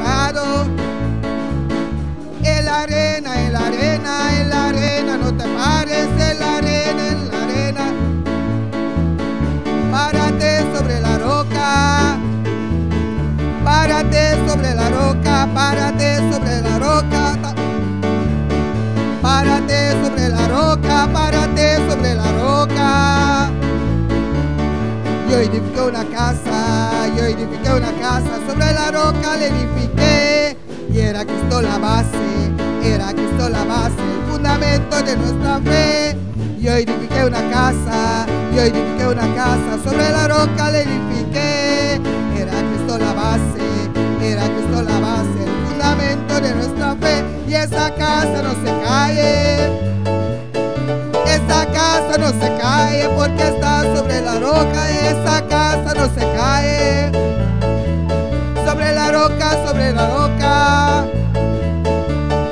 parado. En la arena, en la arena, en la arena, no te pares, en la arena, en la arena. Párate sobre la roca. Párate sobre la roca, párate sobre la roca. Párate sobre la roca, párate sobre la roca. Yo edifiqué una casa, yo edifiqué una casa, sobre la roca la edifiqué. Y era Cristo la base, era Cristo la base, el fundamento de nuestra fe. Yo edifiqué una casa, yo edifiqué una casa, sobre la roca la edifiqué. Era Cristo la base, era Cristo la base, el fundamento de nuestra fe. Y esa casa no se cae, esa casa no se cae porque está sobre la roca. Esa casa no se cae, sobre la roca, sobre la roca.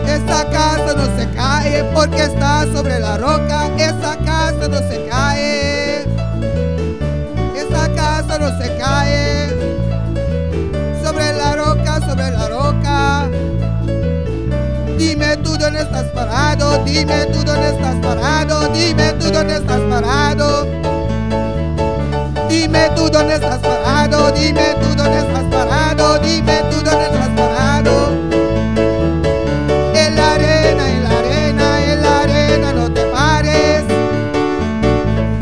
Esa casa no se cae porque está sobre la roca. Esa casa no se cae, esa casa no se cae, sobre la roca, sobre la roca. Dime tú dónde estás parado, dime tú dónde estás parado, dime tú dónde estás parado. Dime tú dónde estás parado, dime tú dónde estás parado, dime tú dónde estás parado. En la arena, en la arena, en la arena, no te pares.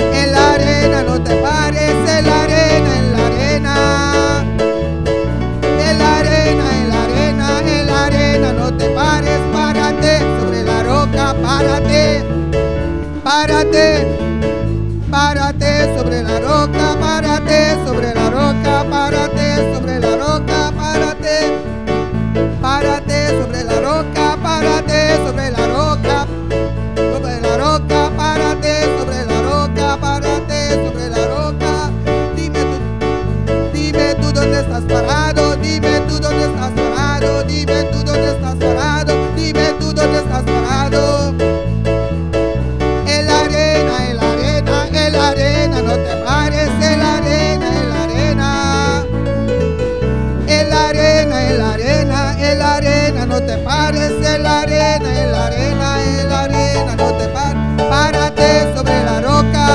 En la arena, no te pares, en la arena, en la arena. En la arena, en la arena, en la arena, no te pares, párate sobre la roca, párate, párate. Párate sobre la roca, párate sobre la roca, párate sobre la roca, párate. Párate sobre la roca, párate sobre la roca, sobre la roca, párate sobre la roca, párate sobre la roca. Dime tú dónde estás parado, dime tú dónde estás parado, dime tú dónde estás parado, dime tú dónde estás parado. En la arena, en la arena, en la arena, no te pares, en la arena, en la arena. En la arena, en la arena, en la arena, no te pares, en la arena, en la arena, en la arena, no te pares. Párate sobre la roca.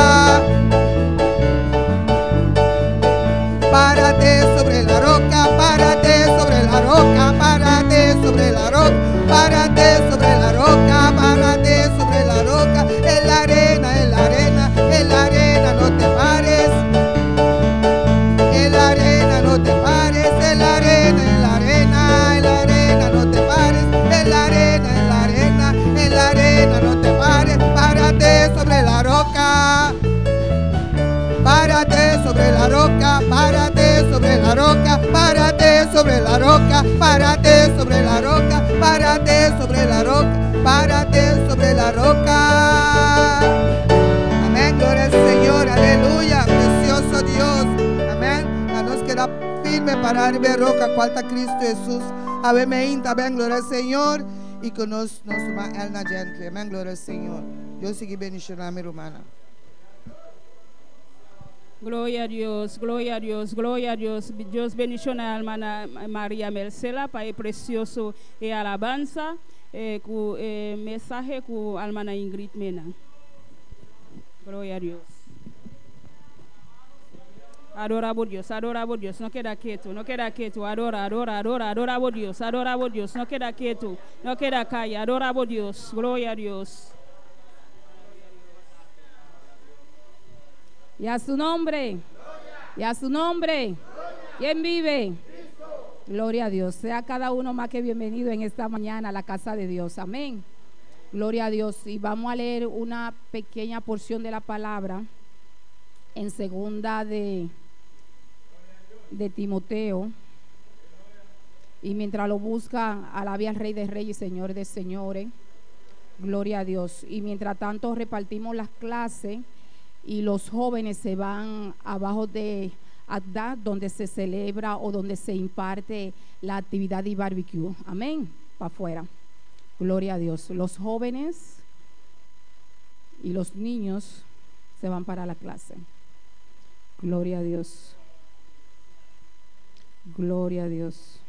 Párate sobre la roca, párate sobre la roca, párate sobre la roca, párate sobre la roca, párate sobre la roca. En la arena, en la arena, en la arena, no te pares. En la arena, no te pares, en la arena, en la arena, en la arena, no te pares. En la arena, en la arena, en la arena, no te pares. Párate sobre la roca. Párate sobre la roca, párate sobre la roca, párate sobre la roca, párate sobre la roca, párate sobre la roca, párate sobre la roca. Amén, gloria al Señor, aleluya, precioso Dios. Amén. A nos queda firme para ver roca, cualta Cristo Jesús. Amén, amén, gloria al Señor. Y con nos uma Elna Gently. Amén, gloria al Señor. Dios sigue bendicionando a mi hermana. Gloria a Dios, gloria a Dios, gloria a Dios. Dios bendicionar a hermana María Mercela para el precioso alabanza, con mensaje con hermana Ingrid Mena. Gloria a Dios. Adoramos Dios, no queda quieto, no queda quieto, adora, adoramos Dios, no queda quieto, no queda calla, adoramos Dios, gloria a Dios. Y a su nombre, y a su nombre, ¿quién vive? Gloria a Dios, sea cada uno más que bienvenido en esta mañana a la casa de Dios, amén. Gloria a Dios, y vamos a leer una pequeña porción de la palabra en segunda de Timoteo. Y mientras lo busca, alabe al Rey de Reyes y Señor de Señores. Gloria a Dios. Y mientras tanto repartimos las clases y los jóvenes se van abajo de Agda, donde se celebra o donde se imparte la actividad de barbecue. Amén. Para afuera. Gloria a Dios. Los jóvenes y los niños se van para la clase. Gloria a Dios. Gloria a Dios.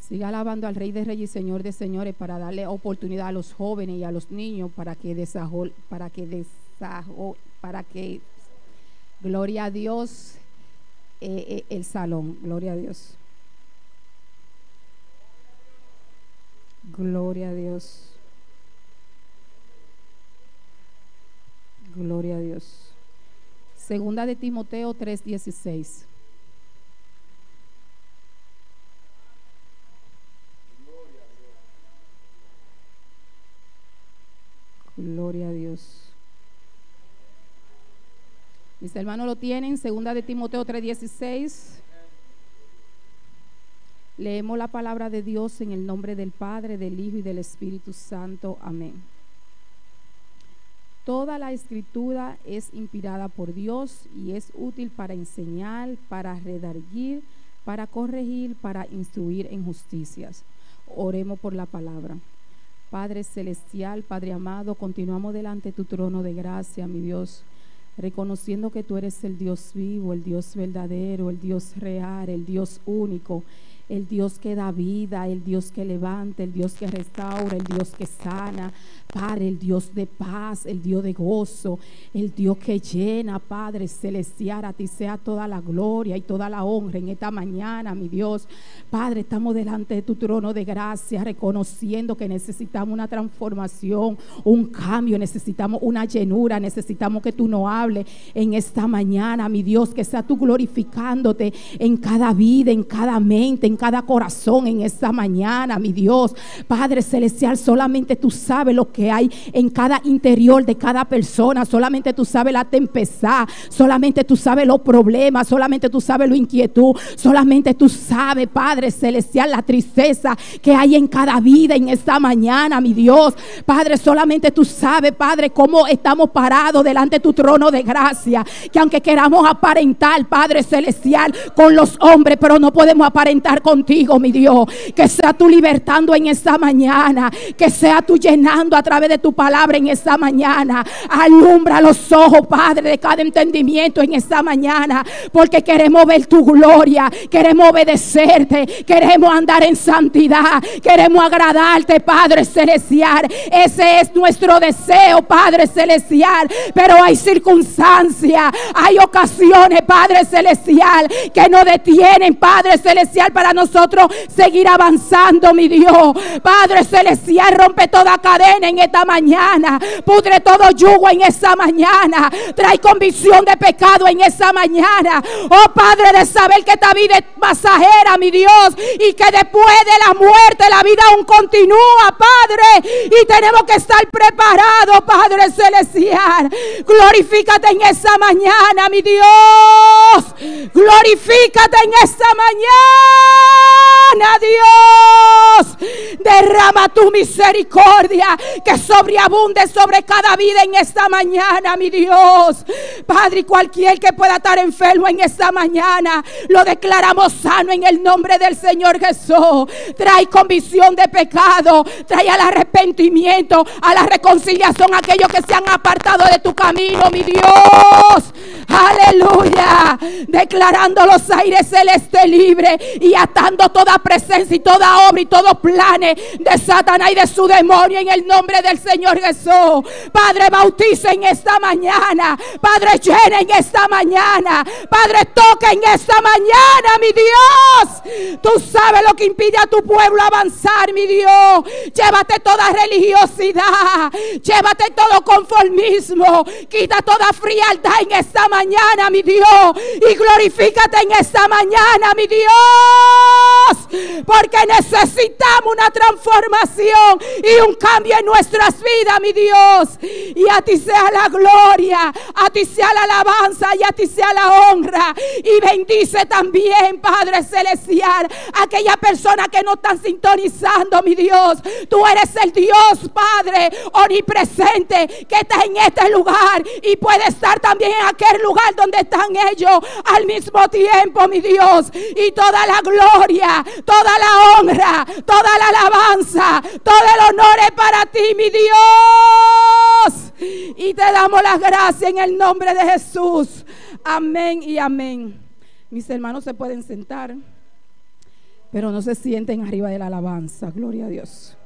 Siga alabando al Rey de Reyes y Señor de Señores para darle oportunidad a los jóvenes y a los niños para que gloria a Dios, el salón. Gloria a Dios. Gloria a Dios. Gloria a Dios. Segunda de Timoteo 3:16. Gloria a Dios. Mis hermanos lo tienen, segunda de Timoteo 3:16. Leemos la palabra de Dios en el nombre del Padre, del Hijo y del Espíritu Santo. Amén. Toda la escritura es inspirada por Dios y es útil para enseñar, para redarguir, para corregir, para instruir en justicias. Oremos por la palabra. Padre celestial, Padre amado, continuamos delante de tu trono de gracia, mi Dios, reconociendo que tú eres el Dios vivo, el Dios verdadero, el Dios real, el Dios único, el Dios que da vida, el Dios que levanta, el Dios que restaura, el Dios que sana, Padre, el Dios de paz, el Dios de gozo, el Dios que llena, Padre celestial. A ti sea toda la gloria y toda la honra en esta mañana, mi Dios. Padre, estamos delante de tu trono de gracia, reconociendo que necesitamos una transformación, un cambio, necesitamos una llenura, necesitamos que tú nos hables en esta mañana, mi Dios, que sea tú glorificándote en cada vida, en cada mente, en cada corazón en esta mañana, mi Dios. Padre celestial, solamente tú sabes lo que hay en cada interior de cada persona, solamente tú sabes la tempestad, solamente tú sabes los problemas, solamente tú sabes la inquietud, solamente tú sabes, Padre celestial, la tristeza que hay en cada vida en esta mañana, mi Dios. Padre, solamente tú sabes, Padre, cómo estamos parados delante de tu trono de gracia, que aunque queramos aparentar, Padre celestial, con los hombres, pero no podemos aparentar contigo, mi Dios. Que sea tú libertando en esta mañana, que sea tú llenando a través de tu palabra en esta mañana. Alumbra los ojos, Padre, de cada entendimiento en esta mañana, porque queremos ver tu gloria, queremos obedecerte, queremos andar en santidad, queremos agradarte, Padre celestial. Ese es nuestro deseo, Padre celestial. Pero hay circunstancias, hay ocasiones, Padre celestial, que nos detienen, Padre celestial, para nosotros seguir avanzando, mi Dios. Padre celestial, rompe toda cadena en esta mañana, pudre todo yugo en esta mañana, trae convicción de pecado en esta mañana. Oh Padre, de saber que esta vida es pasajera, mi Dios, y que después de la muerte la vida aún continúa, Padre, y tenemos que estar preparados, Padre celestial. Glorifícate en esta mañana, mi Dios. Glorifícate en esta mañana, Dios. Derrama tu misericordia que sobreabunde sobre cada vida en esta mañana, mi Dios. Padre, cualquier que pueda estar enfermo en esta mañana, lo declaramos sano en el nombre del Señor Jesús. Trae convicción de pecado, trae al arrepentimiento, a la reconciliación a aquellos que se han apartado de tu camino, mi Dios. Aleluya. Declarando los aires celestes libres y atando toda presencia y toda obra y todos planes de Satanás y de su demonio en el nombre del Señor Jesús. Padre, bautiza en esta mañana. Padre, llena en esta mañana. Padre, toca en esta mañana, mi Dios. Tú sabes lo que impide a tu pueblo avanzar, mi Dios. Llévate toda religiosidad, llévate todo conformismo, quita toda frialdad en esta mañana, mi Dios, y glorifícate en esta mañana, mi Dios, porque necesitamos una transformación y un cambio en nuestras vidas, mi Dios. Y a ti sea la gloria, a ti sea la alabanza y a ti sea la honra. Y bendice también, Padre celestial, a aquella persona que no están sintonizando, mi Dios. Tú eres el Dios, Padre, omnipresente, que está en este lugar y puede estar también en aquel lugar donde están ellos al mismo tiempo, mi Dios. Y toda la gloria, toda la honra, toda la alabanza, todo el honor es para ti, mi Dios. Y te damos las gracias en el nombre de Jesús. Amén y amén. Mis hermanos se pueden sentar. pero no se sienten arriba de la alabanza. Gloria a Dios.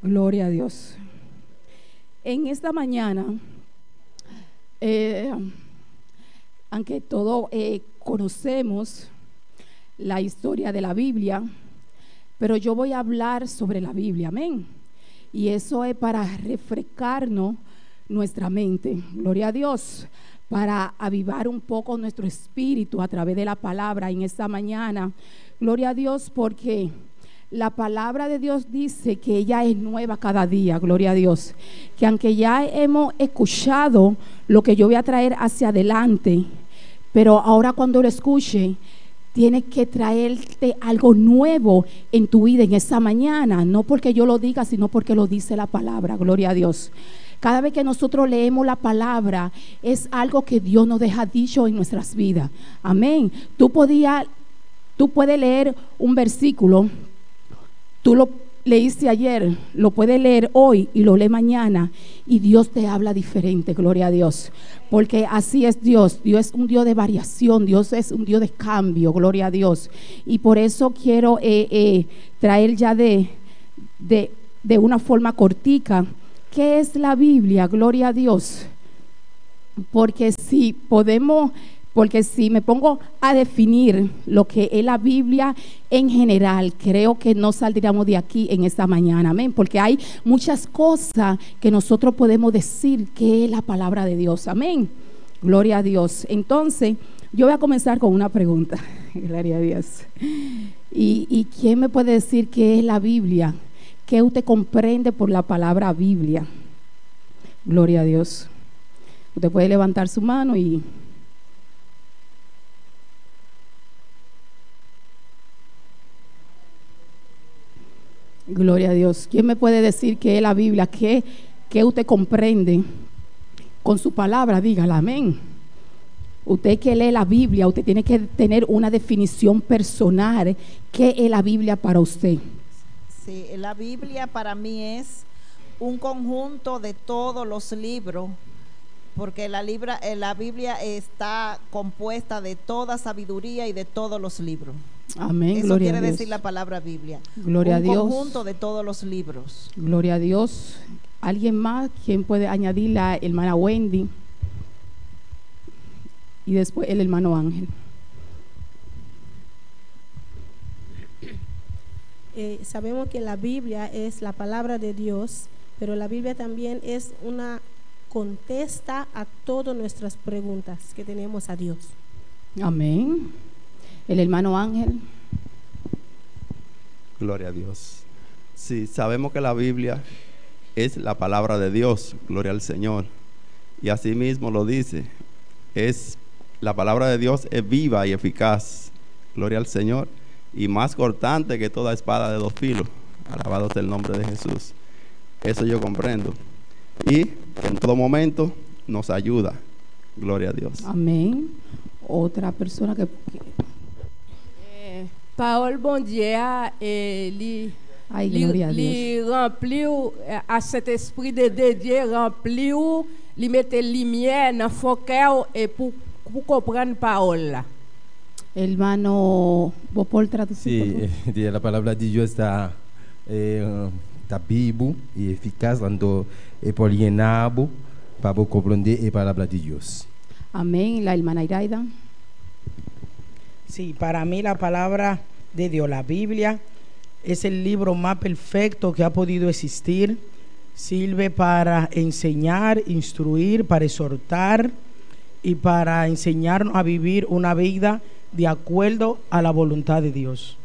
Gloria a Dios. En esta mañana, aunque todos conocemos la historia de la Biblia, pero yo voy a hablar sobre la Biblia, amén. Y eso es para refrescarnos nuestra mente, gloria a Dios, para avivar un poco nuestro espíritu a través de la palabra en esta mañana. Gloria a Dios, porque la palabra de Dios dice que ella es nueva cada día, gloria a Dios. Que aunque ya hemos escuchado lo que yo voy a traer hacia adelante, pero ahora cuando lo escuche, tienes que traerte algo nuevo en tu vida en esta mañana, no porque yo lo diga, sino porque lo dice la palabra, gloria a Dios. Cada vez que nosotros leemos la palabra, es algo que Dios nos deja dicho en nuestras vidas, amén. Tú puedes leer un versículo, tú lo leíste ayer, lo puedes leer hoy y lo lees mañana, y Dios te habla diferente, gloria a Dios, porque así es Dios. Dios es un Dios de variación, Dios es un Dios de cambio, gloria a Dios. Y por eso quiero traer ya de una forma cortica, ¿qué es la Biblia? Gloria a Dios. Porque si me pongo a definir lo que es la Biblia en general, creo que no saldríamos de aquí en esta mañana, amén, porque hay muchas cosas que nosotros podemos decir que es la palabra de Dios, amén, gloria a Dios. Entonces, yo voy a comenzar con una pregunta, gloria a Dios. ¿Y quién me puede decir qué es la Biblia? ¿Qué usted comprende por la palabra Biblia? Gloria a Dios. Usted puede levantar su mano y... Gloria a Dios. ¿Quién me puede decir qué es la Biblia? ¿Qué usted comprende con su palabra? Dígala, amén. Usted que lee la Biblia, usted tiene que tener una definición personal. ¿Qué es la Biblia para usted? Sí, la Biblia para mí es un conjunto de todos los libros, porque la Biblia está compuesta de toda sabiduría y de todos los libros. Amén. Eso Gloria quiere a Dios. decir la palabra Biblia. Gloria a Dios. Un conjunto de todos los libros. Gloria a Dios. ¿Alguien más? ¿Quién puede añadir? La hermana Wendy y después el hermano Ángel. Sabemos que la Biblia es la palabra de Dios, pero la Biblia también es una contesta a todas nuestras preguntas que tenemos a Dios. Amén. El hermano Ángel. Gloria a Dios. Sí, sabemos que la Biblia es la palabra de Dios, gloria al Señor. Y así mismo lo dice, la palabra de Dios es viva y eficaz, gloria al Señor, y más cortante que toda espada de dos filos. Alabado sea el nombre de Jesús. Eso yo comprendo. Y que en todo momento nos ayuda, gloria a Dios. Amén. Otra persona que... Parole bon Dieu li rempli à cet esprit de Dieu rempli ou li mette lumière dans focal et pour comprendre parole là. Hermano, vos por traducir. Sí, la palabra de Dios está vivo y eficaz cuando por llenarlo para comprender la palabra de Dios. Amén. La hermana Iraida. Sí, para mí la palabra de Dios, la Biblia, es el libro más perfecto que ha podido existir. Sirve para enseñar, instruir, para exhortar y para enseñarnos a vivir una vida de acuerdo a la voluntad de Dios.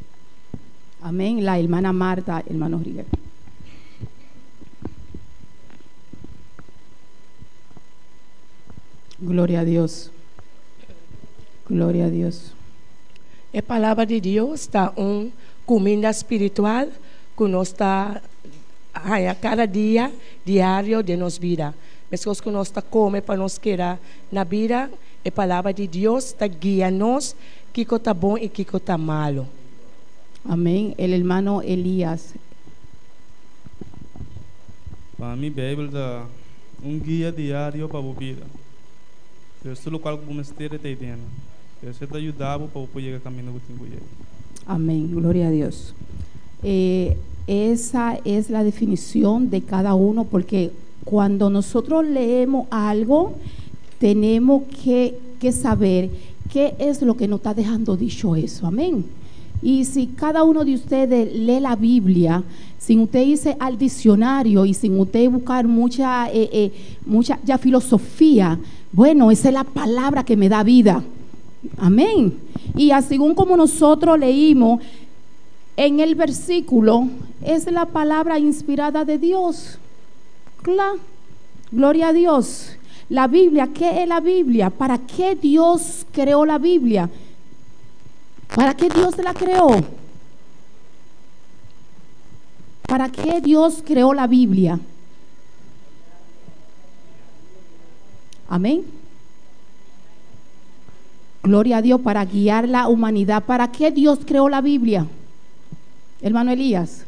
Amén. La hermana Marta, hermano Rivera. Gloria a Dios. Gloria a Dios. A palavra de Deus está comida espiritual que nós está a cada dia diário de nossa vida. Mas que nós está come para nós querer na vida, a palavra de Deus está guia-nos que está bom e que está malo. Amém. El hermano Elías. Para mim, a Bíblia é guia diário para a vida. Eu sou o qual como esteja te dentro. Eu sei te ajudar para poder caminhar com você. Amén, gloria a Dios. Esa es la definición de cada uno, porque cuando nosotros leemos algo, tenemos que saber qué es lo que nos está dejando dicho eso. Amén. Y si cada uno de ustedes lee la Biblia, sin usted irse al diccionario y sin usted buscar mucha ya filosofía, bueno, esa es la palabra que me da vida. Amén. Y así como nosotros leímos en el versículo, es la palabra inspirada de Dios. Claro. Gloria a Dios. La Biblia, ¿qué es la Biblia? ¿Para qué Dios creó la Biblia? ¿Para qué Dios la creó? ¿Para qué Dios creó la Biblia? Amén. Gloria a Dios, para guiar la humanidad. ¿Para qué Dios creó la Biblia? Hermano Elías.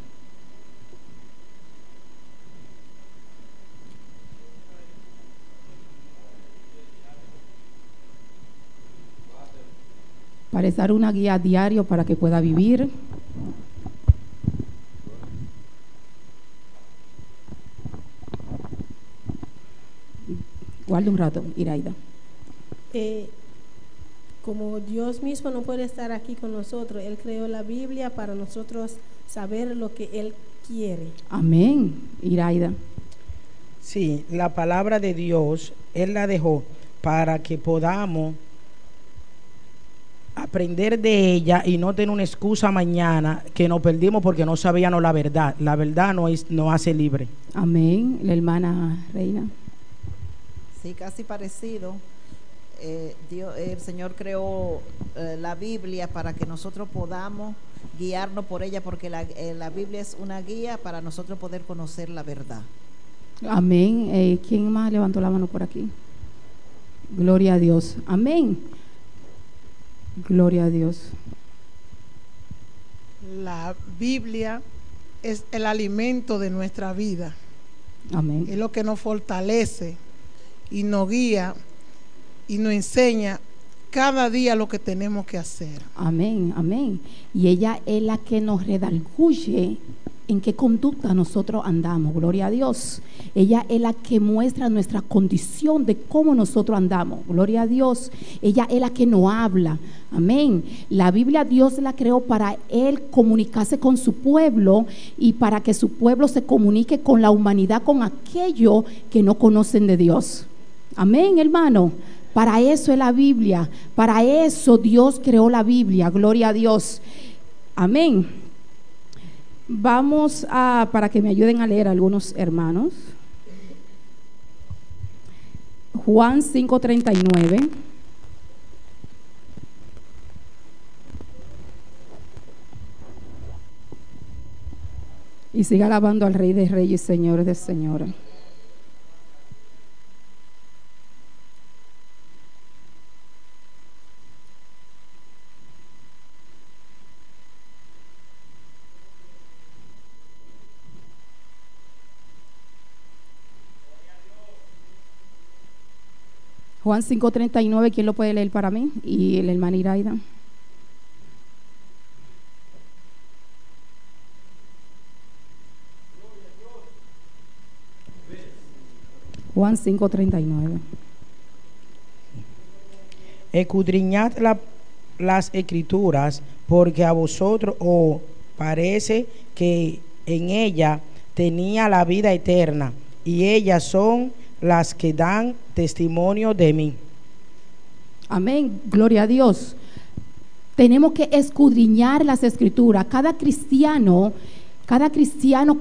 Para dar una guía diario para que pueda vivir. Guarda un rato, Iraida. Como Dios mismo no puede estar aquí con nosotros, Él creó la Biblia para nosotros saber lo que Él quiere. Amén, Iraida. Sí, la palabra de Dios, Él la dejó para que podamos aprender de ella y no tener una excusa mañana que nos perdimos porque no sabíamos la verdad. La verdad nos hace libre. Amén. La hermana Reina. Sí, casi parecido. El Señor creó la Biblia para que nosotros podamos guiarnos por ella, porque la Biblia es una guía para nosotros poder conocer la verdad. Amén. ¿Quién más levantó la mano por aquí? Gloria a Dios. Amén. Gloria a Dios. La Biblia es el alimento de nuestra vida. Amén. Es lo que nos fortalece y nos guía y nos enseña cada día lo que tenemos que hacer. Amén, amén. Y ella es la que nos redarguye en qué conducta nosotros andamos. Gloria a Dios. Ella es la que muestra nuestra condición de cómo nosotros andamos. Gloria a Dios. Ella es la que nos habla. Amén. La Biblia Dios la creó para Él comunicarse con su pueblo y para que su pueblo se comunique con la humanidad, con aquellos que no conocen de Dios. Amén, hermano. Para eso es la Biblia. Para eso Dios creó la Biblia. Gloria a Dios. Amén. Vamos para que me ayuden a leer algunos hermanos. Juan 5:39. Y siga alabando al Rey de Reyes y Señor de Señores. Juan 5:39, ¿quién lo puede leer para mí? Y el hermano Iraida. Juan 5:39. Escudriñad las escrituras, porque a vosotros os parece que en ella tenía la vida eterna, y ellas son las que dan testimonio de mí. Amén, gloria a Dios. Tenemos que escudriñar las escrituras. Cada cristiano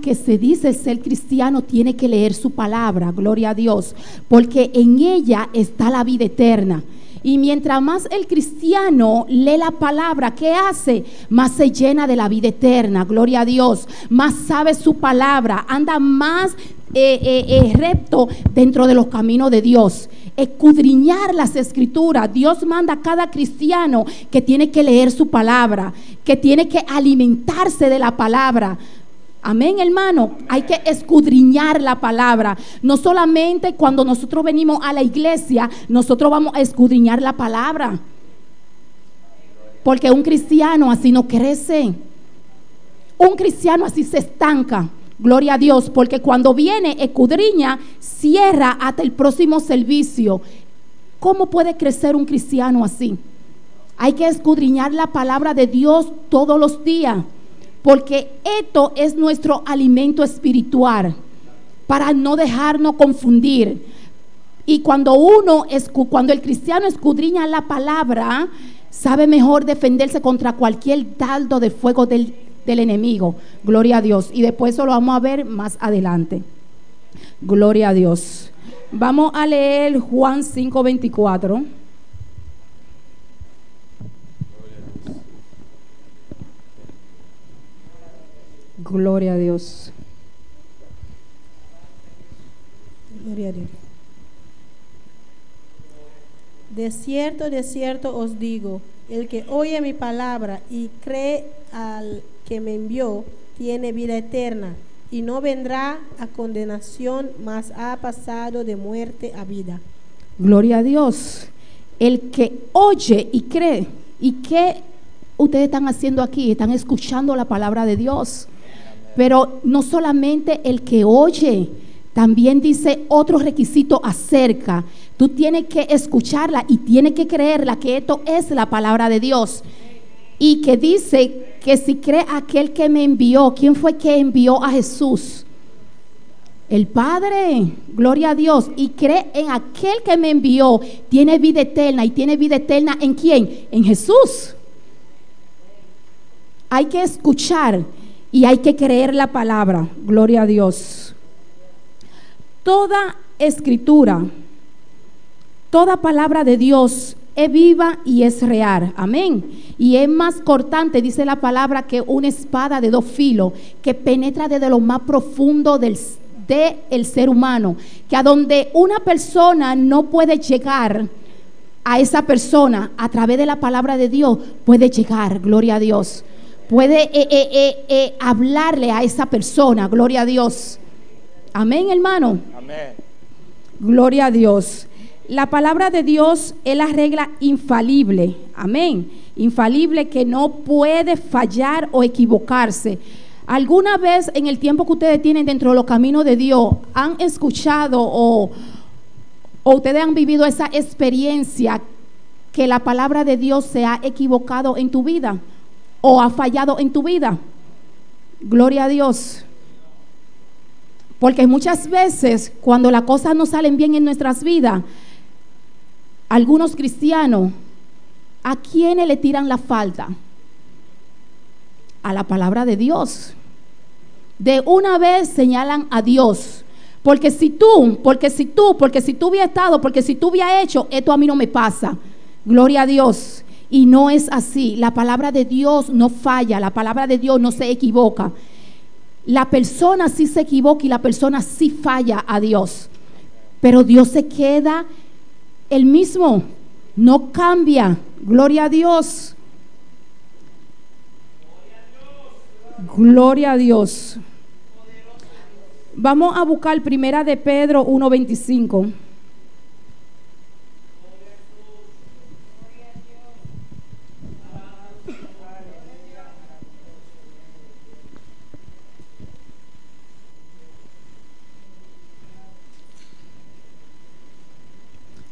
que se dice ser cristiano tiene que leer su palabra, gloria a Dios, porque en ella está la vida eterna. Y mientras más el cristiano lee la palabra, ¿qué hace? Más se llena de la vida eterna, gloria a Dios. Más sabe su palabra, anda más recto dentro de los caminos de Dios. Escudriñar las escrituras. Dios manda a cada cristiano que tiene que leer su palabra, que tiene que alimentarse de la palabra. Amén, hermano. Hay que escudriñar la palabra. No solamente cuando nosotros venimos a la iglesia, nosotros vamos a escudriñar la palabra. Porque un cristiano así no crece. Un cristiano así se estanca. Gloria a Dios, porque cuando viene, escudriña, cierra hasta el próximo servicio. ¿Cómo puede crecer un cristiano así? Hay que escudriñar la palabra de Dios todos los días, porque esto es nuestro alimento espiritual, para no dejarnos confundir. Y cuando el cristiano escudriña la palabra, sabe mejor defenderse contra cualquier dardo de fuego del enemigo. Gloria a Dios. Y después eso lo vamos a ver más adelante. Gloria a Dios. Vamos a leer Juan 5:24. Gloria a Dios. Gloria a Dios. De cierto os digo, el que oye mi palabra y cree al que me envió, tiene vida eterna, y no vendrá a condenación, mas ha pasado de muerte a vida. Gloria a Dios. El que oye y cree. ¿Y qué ustedes están haciendo aquí? Están escuchando la palabra de Dios. Pero no solamente el que oye, también dice otro requisito acerca. Tú tienes que escucharla y tienes que creerla, que esto es la palabra de Dios. Y que dice que si cree aquel que me envió, ¿quién fue que envió a Jesús? El Padre, gloria a Dios. Y cree en aquel que me envió, tiene vida eterna. ¿Y tiene vida eterna en quién? En Jesús. Hay que escuchar y hay que creer la palabra. Gloria a Dios. Toda escritura, toda palabra de Dios es viva y es real. Amén. Y es más cortante, dice la palabra, que una espada de dos filos, que penetra desde lo más profundo del ser humano, que a donde una persona no puede llegar, a esa persona a través de la palabra de Dios puede llegar. Gloria a Dios. Puede hablarle a esa persona. Gloria a Dios. Amén, hermano. Amén. Gloria a Dios. La palabra de Dios es la regla infalible. Amén. Infalible, que no puede fallar o equivocarse. ¿Alguna vez en el tiempo que ustedes tienen dentro de los caminos de Dios han escuchado o ustedes han vivido esa experiencia que la palabra de Dios se ha equivocado en tu vida o ha fallado en tu vida? Gloria a Dios. Porque muchas veces cuando las cosas no salen bien en nuestras vidas, algunos cristianos, ¿a quiénes le tiran la falta? A la palabra de Dios. De una vez señalan a Dios. Porque si tú hubieras estado, porque si tú hubieras hecho, esto a mí no me pasa. Gloria a Dios. Y no es así. La palabra de Dios no falla. La palabra de Dios no se equivoca. La persona sí se equivoca y la persona sí falla a Dios. Pero Dios se queda el mismo. No cambia. Gloria a Dios. Gloria a Dios. Vamos a buscar primera de Pedro 1:25.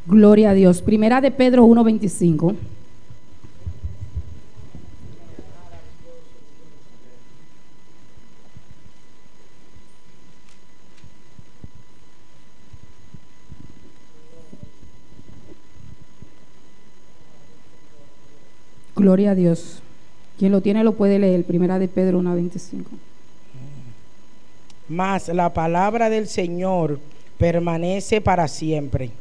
Gloria a Dios. Primera de Pedro 1:25. Gloria a Dios. Quien lo tiene lo puede leer. Primera de Pedro 1:25. Mas la palabra del Señor permanece para siempre.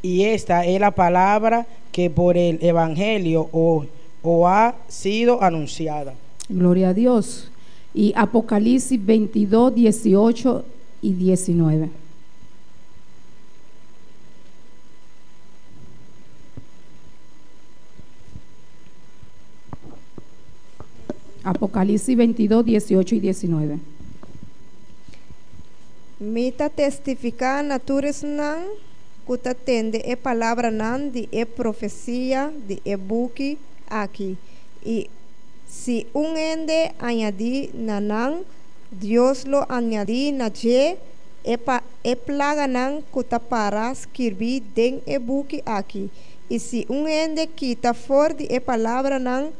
Y esta es la palabra que por el Evangelio o ha sido anunciada. Gloria a Dios. Y Apocalipsis 22, 18 y 19. Apocalipsis 22, 18 y 19. Mita testificar naturis nan kutatende e palavra nan de e profecia de e buki aqui. E se ende añadir nanan, Dios lo añadi na je e plaga nan kutapara escrevi den e buki aqui. E se ende quita for de e palavra nan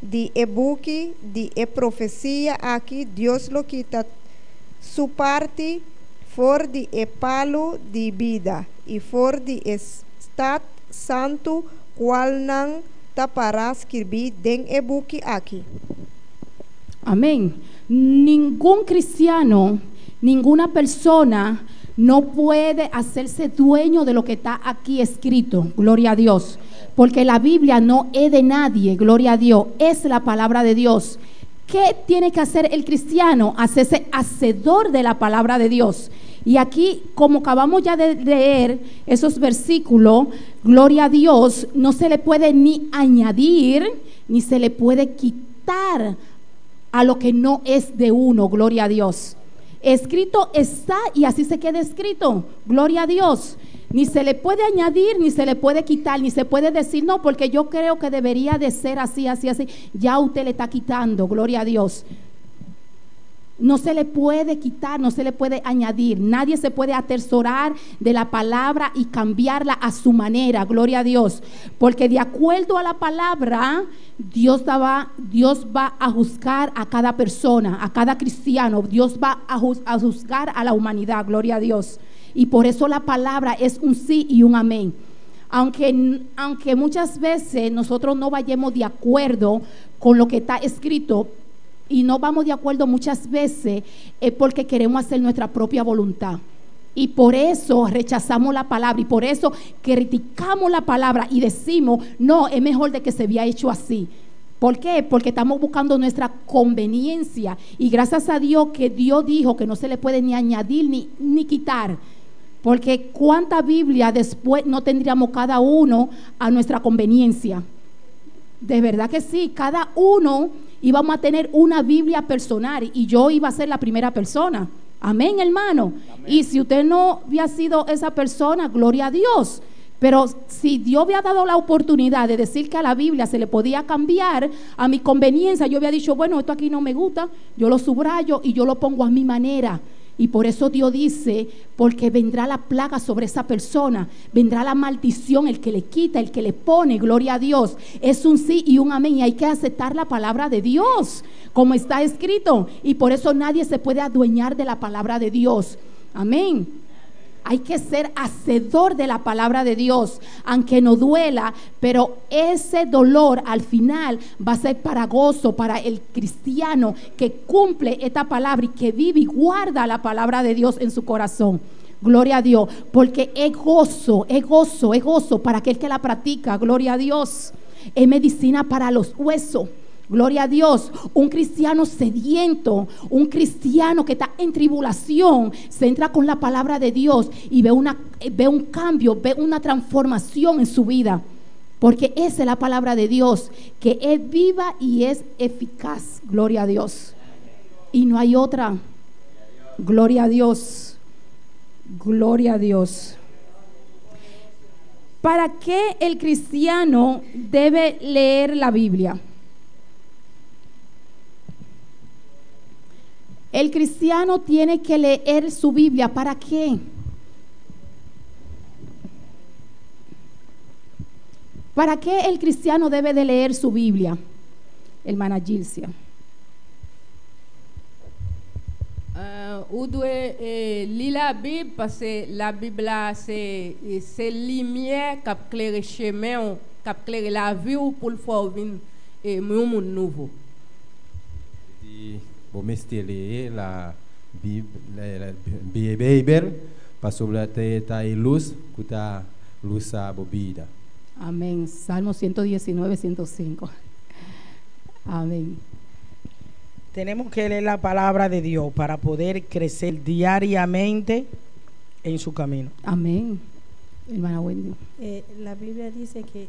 de e buki de e profecia aqui, Dios lo quita su parte for de e palo de vida e for de estat santo qual nan tapará escrevi den e buki aqui. Amén. Ningún cristiano, ninguna persona no puede hacerse dueño de lo que está aquí escrito, gloria a Dios, porque la Biblia no es de nadie, gloria a Dios, es la palabra de Dios. ¿Qué tiene que hacer el cristiano? Hacerse hacedor de la palabra de Dios. Y aquí, como acabamos ya de leer esos versículos, gloria a Dios, no se le puede ni añadir, ni se le puede quitar a lo que no es de uno, gloria a Dios. Escrito está y así se queda escrito, gloria a Dios. Ni se le puede añadir, ni se le puede quitar, ni se puede decir, no, porque yo creo que debería de ser así, así, así. Ya usted le está quitando, gloria a Dios. No se le puede quitar, no se le puede añadir. Nadie se puede atesorar de la palabra y cambiarla a su manera, gloria a Dios. Porque de acuerdo a la palabra, Dios va a juzgar a cada persona, a cada cristiano. Dios va a juzgar a la humanidad, gloria a Dios. Y por eso la palabra es un sí y un amén. Aunque muchas veces nosotros no vayamos de acuerdo con lo que está escrito, y no vamos de acuerdo muchas veces, es porque queremos hacer nuestra propia voluntad. Y por eso rechazamos la palabra, y por eso criticamos la palabra y decimos, no, es mejor de que se había hecho así. ¿Por qué? Porque estamos buscando nuestra conveniencia. Y gracias a Dios que Dios dijo que no se le puede ni añadir ni quitar. Porque cuánta Biblia después no tendríamos cada uno a nuestra conveniencia. De verdad que sí, cada uno íbamos a tener una Biblia personal y yo iba a ser la primera persona. Amén, hermano. Amén. Y si usted no había sido esa persona, gloria a Dios. Pero si Dios había dado la oportunidad de decir que a la Biblia se le podía cambiar a mi conveniencia, yo había dicho, bueno, esto aquí no me gusta, yo lo subrayo y yo lo pongo a mi manera. Y por eso Dios dice, porque vendrá la plaga sobre esa persona, vendrá la maldición, el que le quita, el que le pone, gloria a Dios. Es un sí y un amén, y hay que aceptar la palabra de Dios, como está escrito. Y por eso nadie se puede adueñar de la palabra de Dios. Amén. Hay que ser hacedor de la palabra de Dios, aunque no duela, pero ese dolor al final va a ser para gozo, para el cristiano que cumple esta palabra y que vive y guarda la palabra de Dios en su corazón. Gloria a Dios, porque es gozo, es gozo, es gozo para aquel que la practica. Gloria a Dios. Es medicina para los huesos. Gloria a Dios. Un cristiano sediento, un cristiano que está en tribulación, se entra con la palabra de Dios y ve un cambio, ve una transformación en su vida. Porque esa es la palabra de Dios, que es viva y es eficaz. Gloria a Dios. Y no hay otra. Gloria a Dios. Gloria a Dios. ¿Para qué el cristiano debe leer la Biblia? El cristiano tiene que leer su Biblia. ¿Para qué? ¿Para qué el cristiano debe de leer su Biblia? Hermana Gilcia. Ou doit lire la Bible parce que la Bible c'est lumière qui éclaire chemin, qui éclaire la vie pour le faire venir un monde nouveau. Vou ler la Bible para sobre a luz que está luz a bebida. Amén. Salmo 119, 105. Amén. Tenemos que leer la palabra de Dios para poder crecer diariamente en su camino. Amén. Hermana Wendy. La Biblia dice que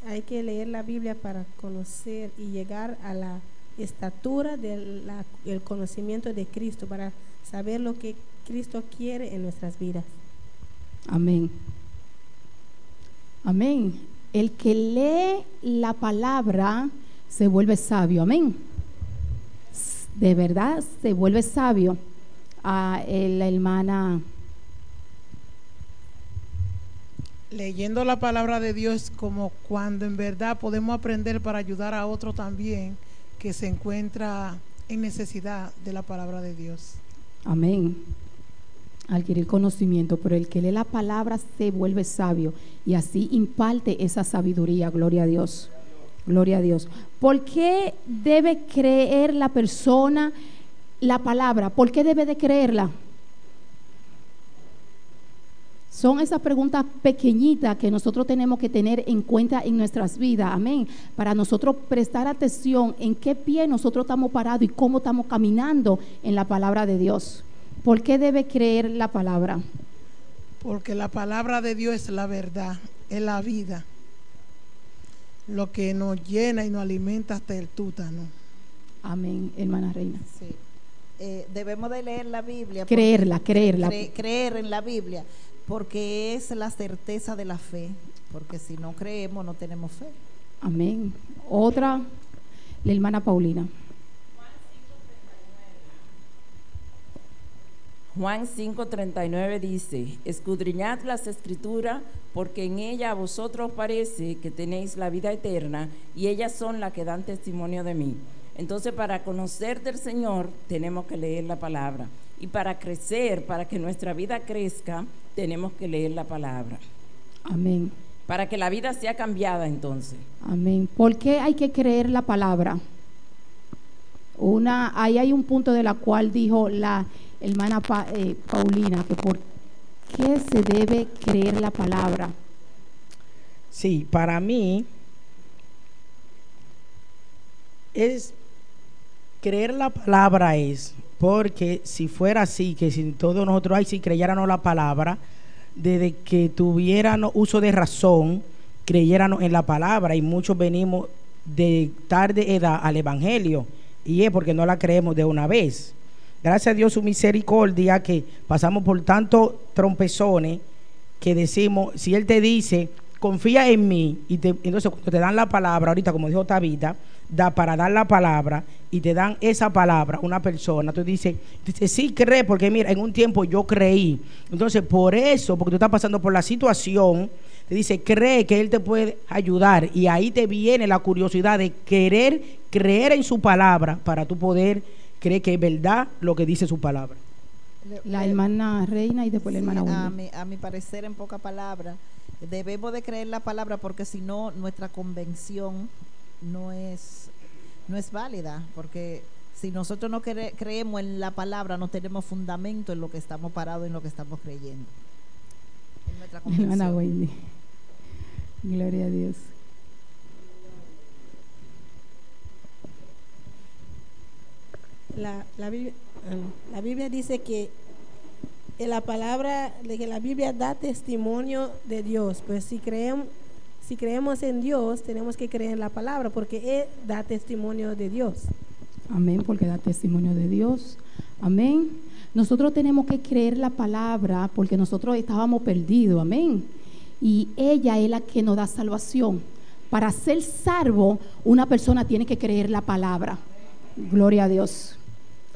hay que leer la Biblia para conocer y llegar a la estatura del conocimiento de Cristo, para saber lo que Cristo quiere en nuestras vidas. Amén. Amén. El que lee la palabra se vuelve sabio. Amén. De verdad se vuelve sabio. La hermana. Leyendo la palabra de Dios es como cuando en verdad podemos aprender para ayudar a otro también que se encuentra en necesidad de la palabra de Dios. Amén. Adquirir conocimiento, pero el que lee la palabra se vuelve sabio y así imparte esa sabiduría. Gloria a Dios. Gloria a Dios. ¿Por qué debe creer la persona la palabra? ¿Por qué debe de creerla? Son esas preguntas pequeñitas que nosotros tenemos que tener en cuenta en nuestras vidas, amén, para nosotros prestar atención en qué pie nosotros estamos parados y cómo estamos caminando en la palabra de Dios. ¿Por qué debe creer la palabra? Porque la palabra de Dios es la verdad, es la vida, lo que nos llena y nos alimenta hasta el tútano. Amén, hermana Reina. Sí. Debemos de leer la Biblia. Creerla. Creer en la Biblia, porque es la certeza de la fe, porque si no creemos no tenemos fe. Amén. Otra, la hermana Paulina. Juan 5:39 dice: escudriñad las escrituras, porque en ella a vosotros parece que tenéis la vida eterna, y ellas son las que dan testimonio de mí. Entonces, para conocer del Señor tenemos que leer la palabra, y para crecer, para que nuestra vida crezca, tenemos que leer la palabra. Amén. Para que la vida sea cambiada entonces. Amén. ¿Por qué hay que creer la palabra? Ahí hay un punto de la cual dijo la hermana Paulina, que por qué se debe creer la palabra. Sí, para mí es creer la palabra es porque si fuera así, que si todos nosotros si creyéramos la palabra, desde que tuviéramos uso de razón, creyéramos en la palabra, y muchos venimos de tarde edad al evangelio, y es porque no la creemos de una vez. Gracias a Dios su misericordia, que pasamos por tantos trompezones que decimos, si Él te dice, confía en mí, entonces cuando te dan la palabra, ahorita como dijo Tabita, da para dar la palabra, y te dan esa palabra, una persona, tú dices, sí cree, porque mira, en un tiempo yo creí. Entonces por eso, porque tú estás pasando por la situación, te dice, cree que Él te puede ayudar, y ahí te viene la curiosidad de querer creer en su palabra, para tú poder creer que es verdad lo que dice su palabra. La hermana Reina y después la hermana Wendy. A mi parecer, en pocas palabras, debemos de creer la palabra, porque si no, nuestra convención no es válida, porque si nosotros no creemos en la palabra, no tenemos fundamento en lo que estamos parados, en lo que estamos creyendo. En nuestra convención. Hermana Wendy. Gloria a Dios. La Biblia dice que en la palabra, de que la Biblia da testimonio de Dios. Pues si creemos en Dios, tenemos que creer en la palabra, porque Él da testimonio de Dios. Amén, porque da testimonio de Dios. Amén. Nosotros tenemos que creer la palabra porque nosotros estábamos perdidos. Amén. Y ella es la que nos da salvación. Para ser salvo, una persona tiene que creer la palabra. Gloria a Dios.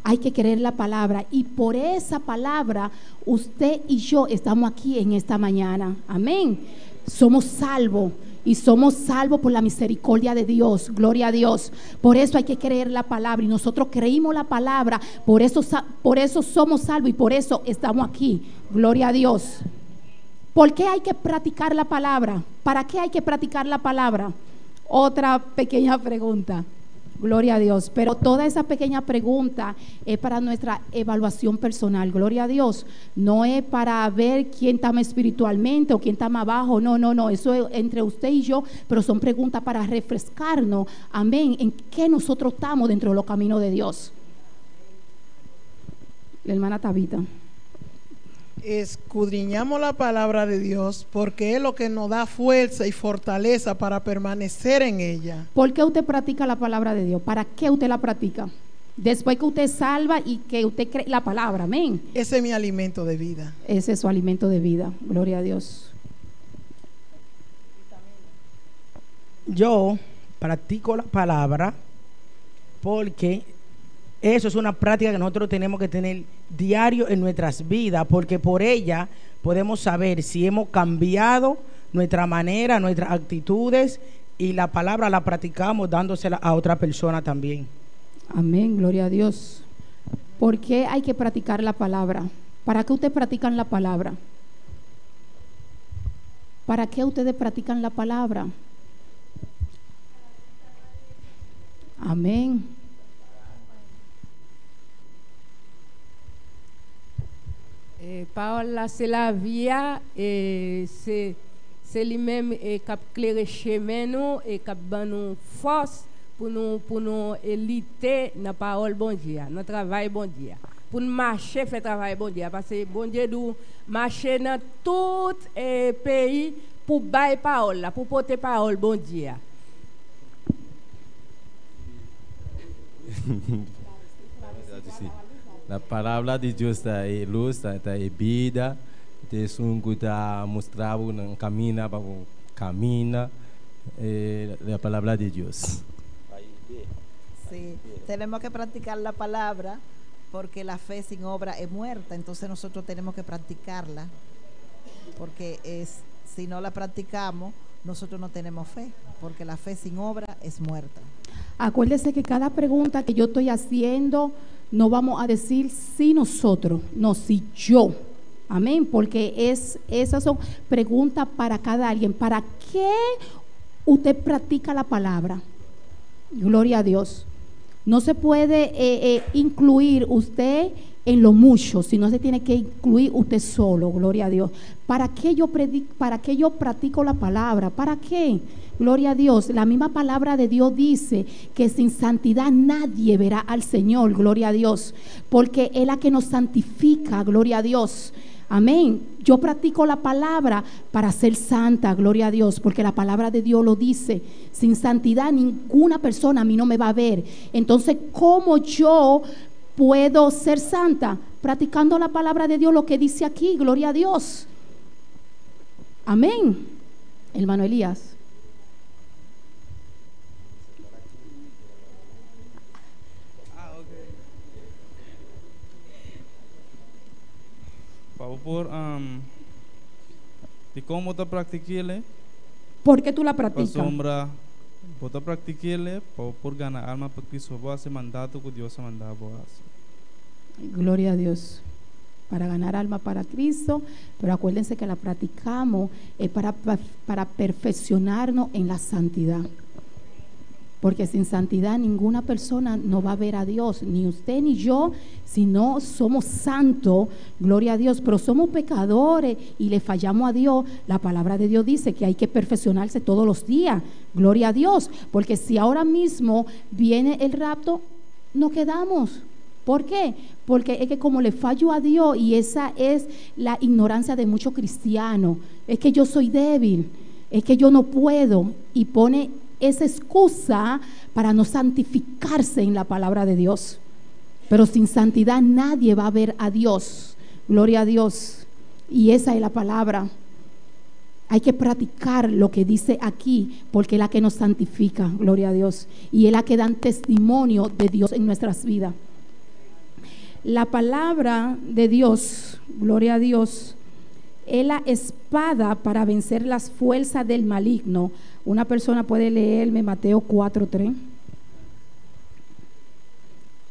Hay que creer la palabra, y por esa palabra usted y yo estamos aquí en esta mañana. Amén. Somos salvos, y somos salvos por la misericordia de Dios. Gloria a Dios. Por eso hay que creer la palabra, y nosotros creímos la palabra, por eso somos salvos, y por eso estamos aquí. Gloria a Dios. ¿Por qué hay que practicar la palabra? ¿Para qué hay que practicar la palabra? Otra pequeña pregunta. Gloria a Dios. Pero toda esa pequeña pregunta es para nuestra evaluación personal. Gloria a Dios. No es para ver quién está más espiritualmente o quién está más abajo. No. Eso es entre usted y yo. Pero son preguntas para refrescarnos. Amén. En qué nosotros estamos dentro de los caminos de Dios. La hermana Tabita. Escudriñamos la palabra de Dios porque es lo que nos da fuerza y fortaleza para permanecer en ella. ¿Por qué usted practica la palabra de Dios? ¿Para qué usted la practica? Después que usted salva y que usted cree la palabra, amén. Ese es mi alimento de vida. Ese es su alimento de vida, gloria a Dios. Yo practico la palabra porque eso es una práctica que nosotros tenemos que tener diario en nuestras vidas, porque por ella podemos saber si hemos cambiado nuestra manera, nuestras actitudes, y la palabra la practicamos dándosela a otra persona también. Amén, gloria a Dios. ¿Por qué hay que practicar la palabra? ¿Para qué ustedes practican la palabra? ¿Para qué ustedes practican la palabra? Amén. Parole là, c'est la vie, c'est lui-même qui a éclairé chemin nous et qui a donné nous force pour nous lutter dans la parole bon Dieu, dans le travail bon Dieu, pour nous marcher, faire travail bon Dieu, parce que bon Dieu nous marcher dans tout pays pour bailler parole là, pour porter parole bon Dieu. La palabra de Dios está luz, está vida, es un que está mostrado en camina, camina, la palabra de Dios. Sí, tenemos que practicar la palabra porque la fe sin obra es muerta, entonces nosotros tenemos que practicarla porque si no la practicamos, nosotros no tenemos fe, porque la fe sin obra es muerta. Acuérdese que cada pregunta que yo estoy haciendo, no vamos a decir si nosotros, no, si yo. Amén, porque esas son preguntas para cada alguien. ¿Para qué usted practica la palabra? Gloria a Dios. No se puede incluir usted en lo mucho, sino se tiene que incluir usted solo. Gloria a Dios. ¿Para qué yo practico la palabra? ¿Para qué? Gloria a Dios. La misma palabra de Dios dice que sin santidad nadie verá al Señor. Gloria a Dios. Porque es la que nos santifica. Gloria a Dios. Amén. Yo practico la palabra para ser santa, gloria a Dios, porque la palabra de Dios lo dice. Sin santidad ninguna persona a mí no me va a ver. Entonces, ¿cómo yo puedo ser santa? Practicando la palabra de Dios, lo que dice aquí, gloria a Dios. Amén. Hermano Elías. Por de cómo te practicarle. ¿Por qué tú la practicas? Sombra, por practicarle, por ganar alma para Cristo, voy a hacer mandato que Dios ha mandado. Gloria a Dios. Para ganar alma para Cristo, pero acuérdense que la practicamos para perfeccionarnos en la santidad. Porque sin santidad ninguna persona no va a ver a Dios, ni usted ni yo, si no somos santos, gloria a Dios, pero somos pecadores y le fallamos a Dios. La palabra de Dios dice que hay que perfeccionarse todos los días, gloria a Dios, porque si ahora mismo viene el rapto, no quedamos. ¿Por qué? Porque es que como le fallo a Dios, y esa es la ignorancia de muchos cristianos, es que yo soy débil, es que yo no puedo, y pone esa excusa para no santificarse en la palabra de Dios. Pero sin santidad nadie va a ver a Dios. Gloria a Dios. Y esa es la palabra. Hay que practicar lo que dice aquí, porque es la que nos santifica. Gloria a Dios. Y es la que da testimonio de Dios en nuestras vidas. La palabra de Dios, gloria a Dios, es la espada para vencer las fuerzas del maligno. Una persona puede leerme Mateo 4:3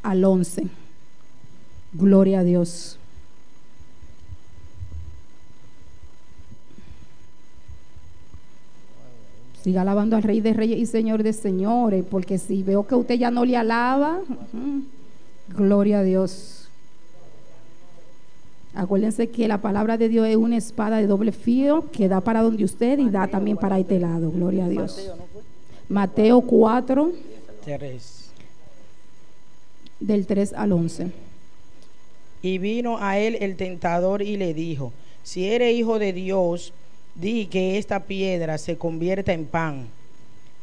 al 11. Gloria a Dios. Siga alabando al Rey de Reyes y Señor de Señores, porque si veo que usted ya no le alaba, gloria a Dios. Acuérdense que la palabra de Dios es una espada de doble filo que da para donde usted y da también para este lado. Gloria a Dios. Mateo 4, del 3 al 11. Y vino a él el tentador y le dijo: si eres hijo de Dios, di que esta piedra se convierta en pan.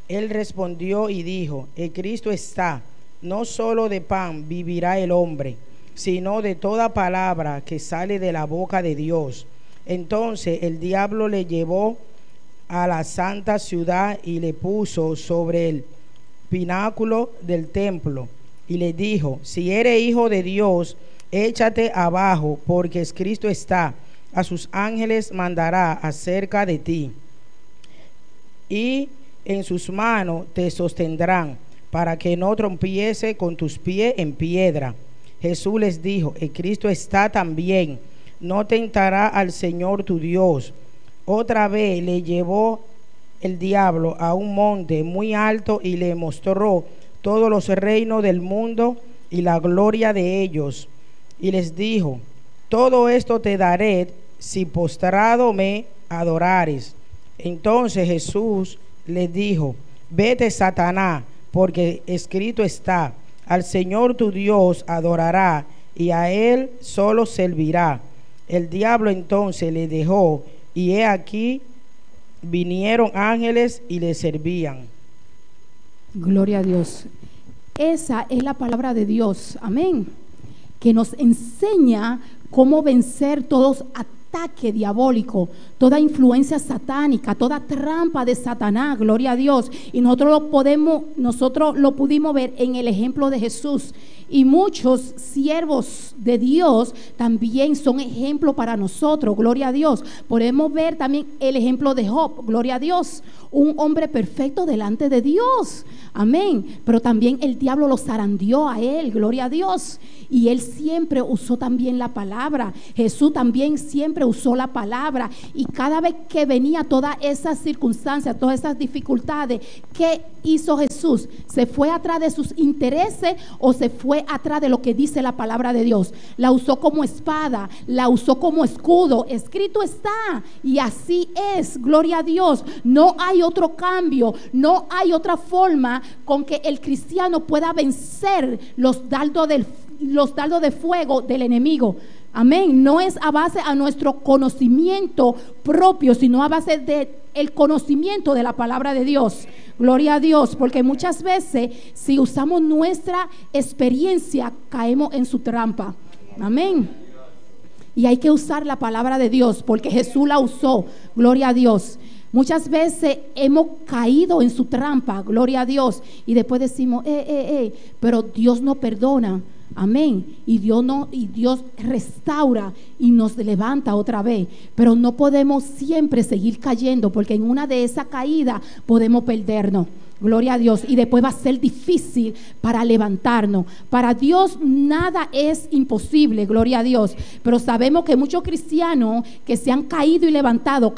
Él respondió y dijo: el Cristo está, no solo de pan vivirá el hombre, sino de toda palabra que sale de la boca de Dios. Entonces el diablo le llevó a la santa ciudad y le puso sobre el pináculo del templo y le dijo: si eres hijo de Dios, échate abajo, porque escrito está: a sus ángeles mandará acerca de ti, y en sus manos te sostendrán, para que no trompiese con tus pies en piedra. Jesús les dijo: Cristo está también: no tentará al Señor tu Dios. Otra vez le llevó el diablo a un monte muy alto y le mostró todos los reinos del mundo y la gloria de ellos. Y les dijo: todo esto te daré si postrado me adorares. Entonces Jesús les dijo: vete, Satanás, porque escrito está: al Señor tu Dios adorará, y a Él solo servirá. El diablo entonces le dejó, y he aquí vinieron ángeles y le servían. Gloria a Dios. Esa es la palabra de Dios, amén, que nos enseña cómo vencer todos ataque diabólico, toda influencia satánica, toda trampa de Satanás, gloria a Dios. Y nosotros lo pudimos ver en el ejemplo de Jesús. Y muchos siervos de Dios también son ejemplo para nosotros, gloria a Dios. Podemos ver también el ejemplo de Job, gloria a Dios, un hombre perfecto delante de Dios, amén. Pero también el diablo lo zarandeó a él, gloria a Dios. Y él siempre usó también la palabra. Jesús también siempre usó la palabra. Y cada vez que venía todas esas circunstancias, todas esas dificultades, ¿qué hizo Jesús? ¿Se fue atrás de sus intereses o se fue atrás de lo que dice la palabra de Dios? La usó como espada, la usó como escudo. Escrito está. Y así es, gloria a Dios. No hay otro cambio, no hay otra forma con que el cristiano pueda vencer los dardos de fuego del enemigo. Amén. No es a base a nuestro conocimiento propio, sino a base de el conocimiento de la palabra de Dios. Gloria a Dios, porque muchas veces si usamos nuestra experiencia caemos en su trampa. Amén. Y hay que usar la palabra de Dios porque Jesús la usó. Gloria a Dios. Muchas veces hemos caído en su trampa, gloria a Dios, y después decimos, pero Dios no perdona, amén, y Dios restaura y nos levanta otra vez, pero no podemos siempre seguir cayendo, porque en una de esas caídas podemos perdernos. Gloria a Dios. Y después va a ser difícil para levantarnos. Para Dios nada es imposible, gloria a Dios. Pero sabemos que muchos cristianos que se han caído y levantado,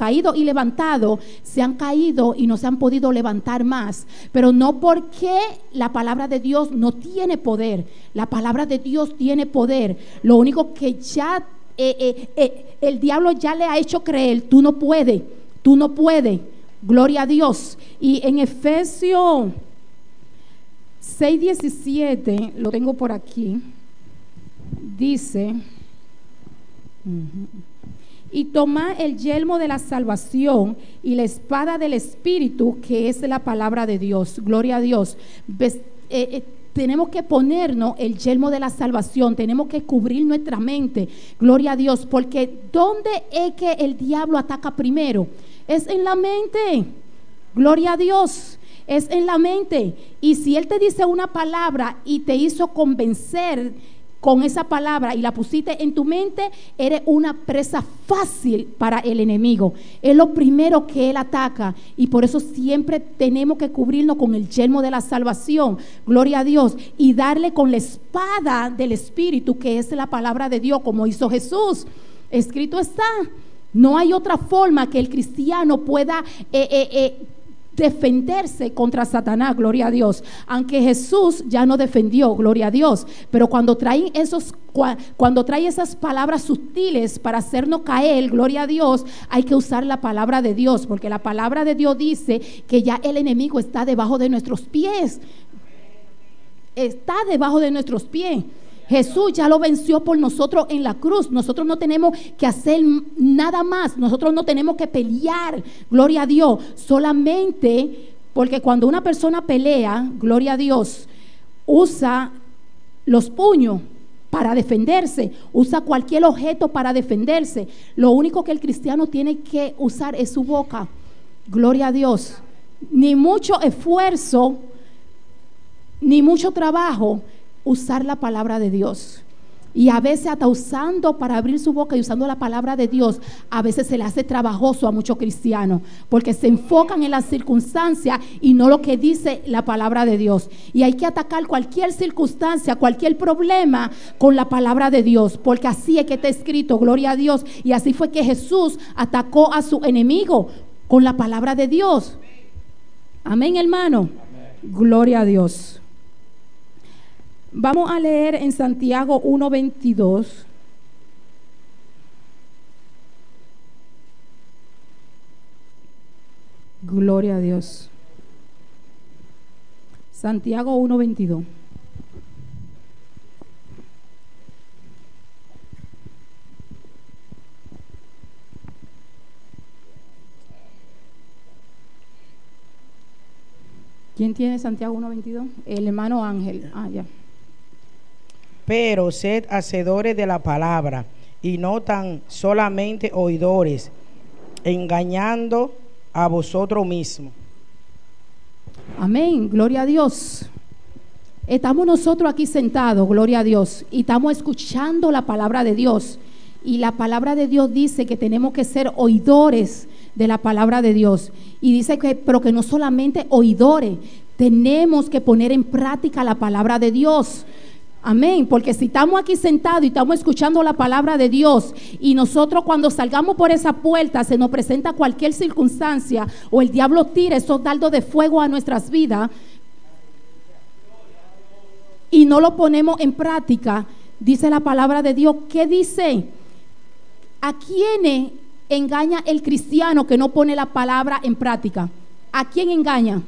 se han caído y no se han podido levantar más. Pero no porque la palabra de Dios no tiene poder. La palabra de Dios tiene poder. Lo único que ya el diablo ya le ha hecho creer, tú no puedes. Gloria a Dios. Y en Efesios 6:17, lo tengo por aquí, dice, y toma el yelmo de la salvación y la espada del Espíritu, que es la palabra de Dios. Gloria a Dios. Tenemos que ponernos el yelmo de la salvación, tenemos que cubrir nuestra mente, gloria a Dios, porque ¿dónde es que el diablo ataca primero? Es en la mente, gloria a Dios, es en la mente. Y si él te dice una palabra y te hizo convencer con esa palabra y la pusiste en tu mente, eres una presa fácil para el enemigo. Es lo primero que él ataca, y por eso siempre tenemos que cubrirnos con el yelmo de la salvación, gloria a Dios, y darle con la espada del Espíritu, que es la palabra de Dios, como hizo Jesús. Escrito está. No hay otra forma que el cristiano pueda defenderse contra Satanás, gloria a Dios. Aunque Jesús ya no defendió, gloria a Dios, pero cuando trae esas palabras sutiles para hacernos caer, gloria a Dios, hay que usar la palabra de Dios, porque la palabra de Dios dice que ya el enemigo está debajo de nuestros pies. Está debajo de nuestros pies. Jesús ya lo venció por nosotros en la cruz. Nosotros no tenemos que hacer nada más. Nosotros no tenemos que pelear, gloria a Dios. Solamente porque cuando una persona pelea, gloria a Dios, usa los puños para defenderse, usa cualquier objeto para defenderse. Lo único que el cristiano tiene que usar es su boca. Gloria a Dios. Ni mucho esfuerzo, ni mucho trabajo, usar la palabra de Dios. Y a veces hasta usando para abrir su boca y usando la palabra de Dios, a veces se le hace trabajoso a muchos cristianos, porque se enfocan en las circunstancias y no lo que dice la palabra de Dios. Y hay que atacar cualquier circunstancia, cualquier problema con la palabra de Dios, porque así es que está escrito, gloria a Dios. Y así fue que Jesús atacó a su enemigo, con la palabra de Dios. Amén, hermano. Amén. Gloria a Dios. Vamos a leer en Santiago 1:22. Gloria a Dios. Santiago 1:22. ¿Quién tiene Santiago 1:22? El hermano Ángel. Ya. Pero sed hacedores de la palabra y no tan solamente oidores, engañando a vosotros mismos. Amén, gloria a Dios. Estamos nosotros aquí sentados, gloria a Dios, y estamos escuchando la palabra de Dios. Y la palabra de Dios dice que tenemos que ser oidores de la palabra de Dios. Y dice que, pero que no solamente oidores, tenemos que poner en práctica la palabra de Dios. Amén, porque si estamos aquí sentados y estamos escuchando la palabra de Dios y nosotros cuando salgamos por esa puerta se nos presenta cualquier circunstancia o el diablo tira esos dardos de fuego a nuestras vidas y no lo ponemos en práctica, dice la palabra de Dios, ¿qué dice? ¿A quién engaña el cristiano que no pone la palabra en práctica? ¿A quién engaña?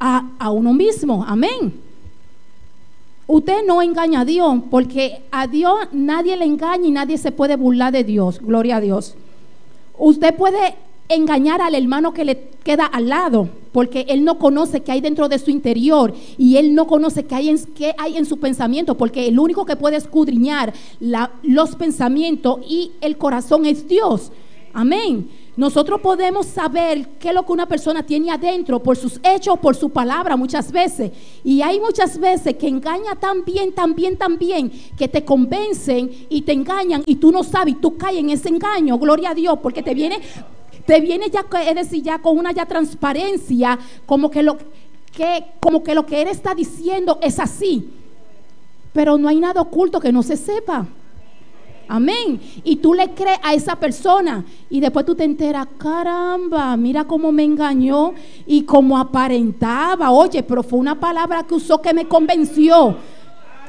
A uno mismo, amén. Usted no engaña a Dios, porque a Dios nadie le engaña y nadie se puede burlar de Dios, gloria a Dios. Usted puede engañar al hermano que le queda al lado, porque él no conoce qué hay dentro de su interior y él no conoce qué hay en su pensamiento, porque el único que puede escudriñar los pensamientos y el corazón es Dios, amén. Nosotros podemos saber qué es lo que una persona tiene adentro por sus hechos, por su palabra muchas veces. Y hay muchas veces que engaña tan bien, que te convencen y te engañan y tú no sabes y tú caes en ese engaño, gloria a Dios, porque te viene ya, es decir, ya con una ya transparencia, como que lo que él está diciendo es así. Pero no hay nada oculto que no se sepa. Amén. Y tú le crees a esa persona y después tú te enteras, caramba, mira cómo me engañó y cómo aparentaba. Oye, pero fue una palabra que usó que me convenció.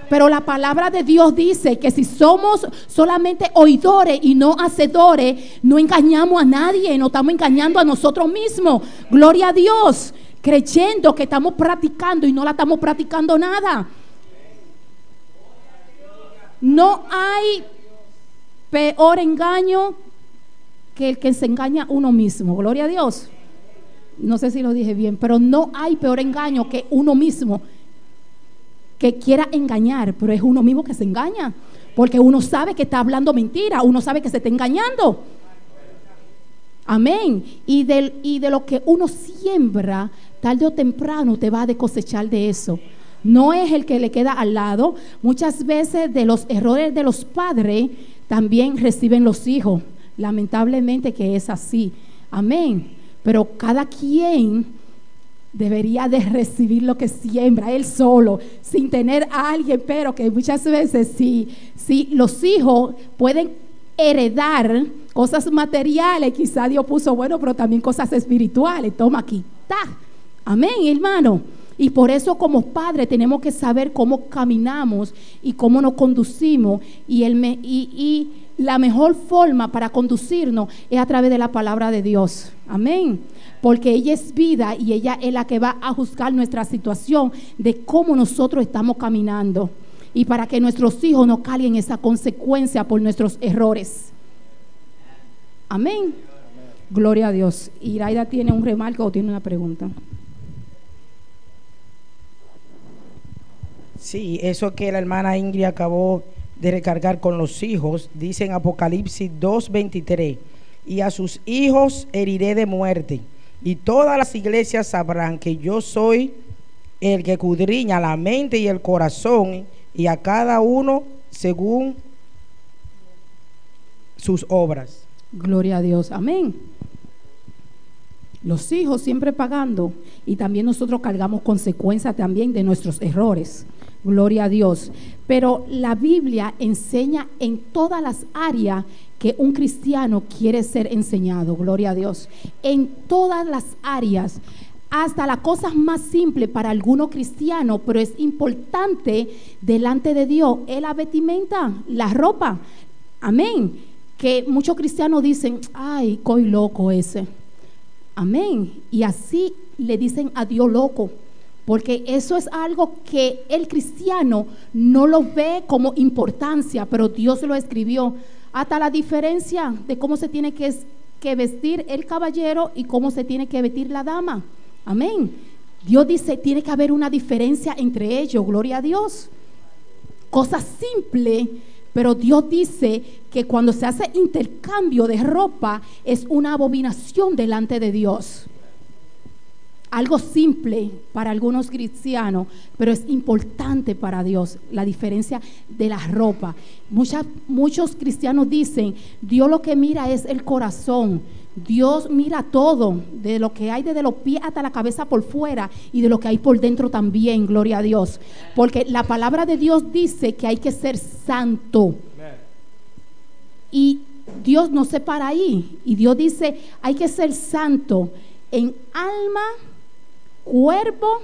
Pero la palabra de Dios dice que si somos solamente oidores y no hacedores, no engañamos a nadie, no estamos engañando a nosotros mismos. Gloria a Dios, creyendo que estamos practicando y no la estamos practicando nada. No hay peor engaño que el que se engaña uno mismo, gloria a Dios. No sé si lo dije bien, pero no hay peor engaño que uno mismo que quiera engañar, pero es uno mismo que se engaña, porque uno sabe que está hablando mentira, uno sabe que se está engañando. Amén. Y de lo que uno siembra, tarde o temprano te va a cosechar de eso. No es el que le queda al lado. Muchas veces de los errores de los padres también reciben los hijos, lamentablemente que es así, amén, pero cada quien debería de recibir lo que siembra él solo, sin tener a alguien, pero que muchas veces si los hijos pueden heredar cosas materiales, quizá Dios puso bueno, pero también cosas espirituales, toma aquí, amén, hermano. Y por eso como padres tenemos que saber cómo caminamos y cómo nos conducimos y la mejor forma para conducirnos es a través de la palabra de Dios, amén, porque ella es vida y ella es la que va a juzgar nuestra situación de cómo nosotros estamos caminando y para que nuestros hijos no carguen esa consecuencia por nuestros errores, amén. Gloria a Dios. Iraida tiene un remarco o tiene una pregunta. Sí, eso que la hermana Ingrid acabó de recargar con los hijos, dice en Apocalipsis 2:23, y a sus hijos heriré de muerte, y todas las iglesias sabrán que yo soy el que escudriña la mente y el corazón, y a cada uno según sus obras. Gloria a Dios, amén. Los hijos siempre pagando, y también nosotros cargamos consecuencias también de nuestros errores. Gloria a Dios. Pero la Biblia enseña en todas las áreas que un cristiano quiere ser enseñado. Gloria a Dios. En todas las áreas, hasta las cosas más simples para algunos cristianos, pero es importante delante de Dios, es la vestimenta, la ropa. Amén. Que muchos cristianos dicen, ay, coy loco ese. Amén. Y así le dicen a Dios loco, porque eso es algo que el cristiano no lo ve como importancia, pero Dios lo escribió. Hasta la diferencia de cómo se tiene que vestir el caballero y cómo se tiene que vestir la dama. Amén. Dios dice, tiene que haber una diferencia entre ellos. Gloria a Dios. Cosa simple, pero Dios dice que cuando se hace intercambio de ropa es una abominación delante de Dios. Algo simple para algunos cristianos, pero es importante para Dios, la diferencia de la ropa. Muchos cristianos dicen, Dios lo que mira es el corazón. Dios mira todo, de lo que hay desde los pies hasta la cabeza por fuera y de lo que hay por dentro también, gloria a Dios. Porque la palabra de Dios dice que hay que ser santo. Y Dios no se para ahí. Y Dios dice, hay que ser santo en alma, cuerpo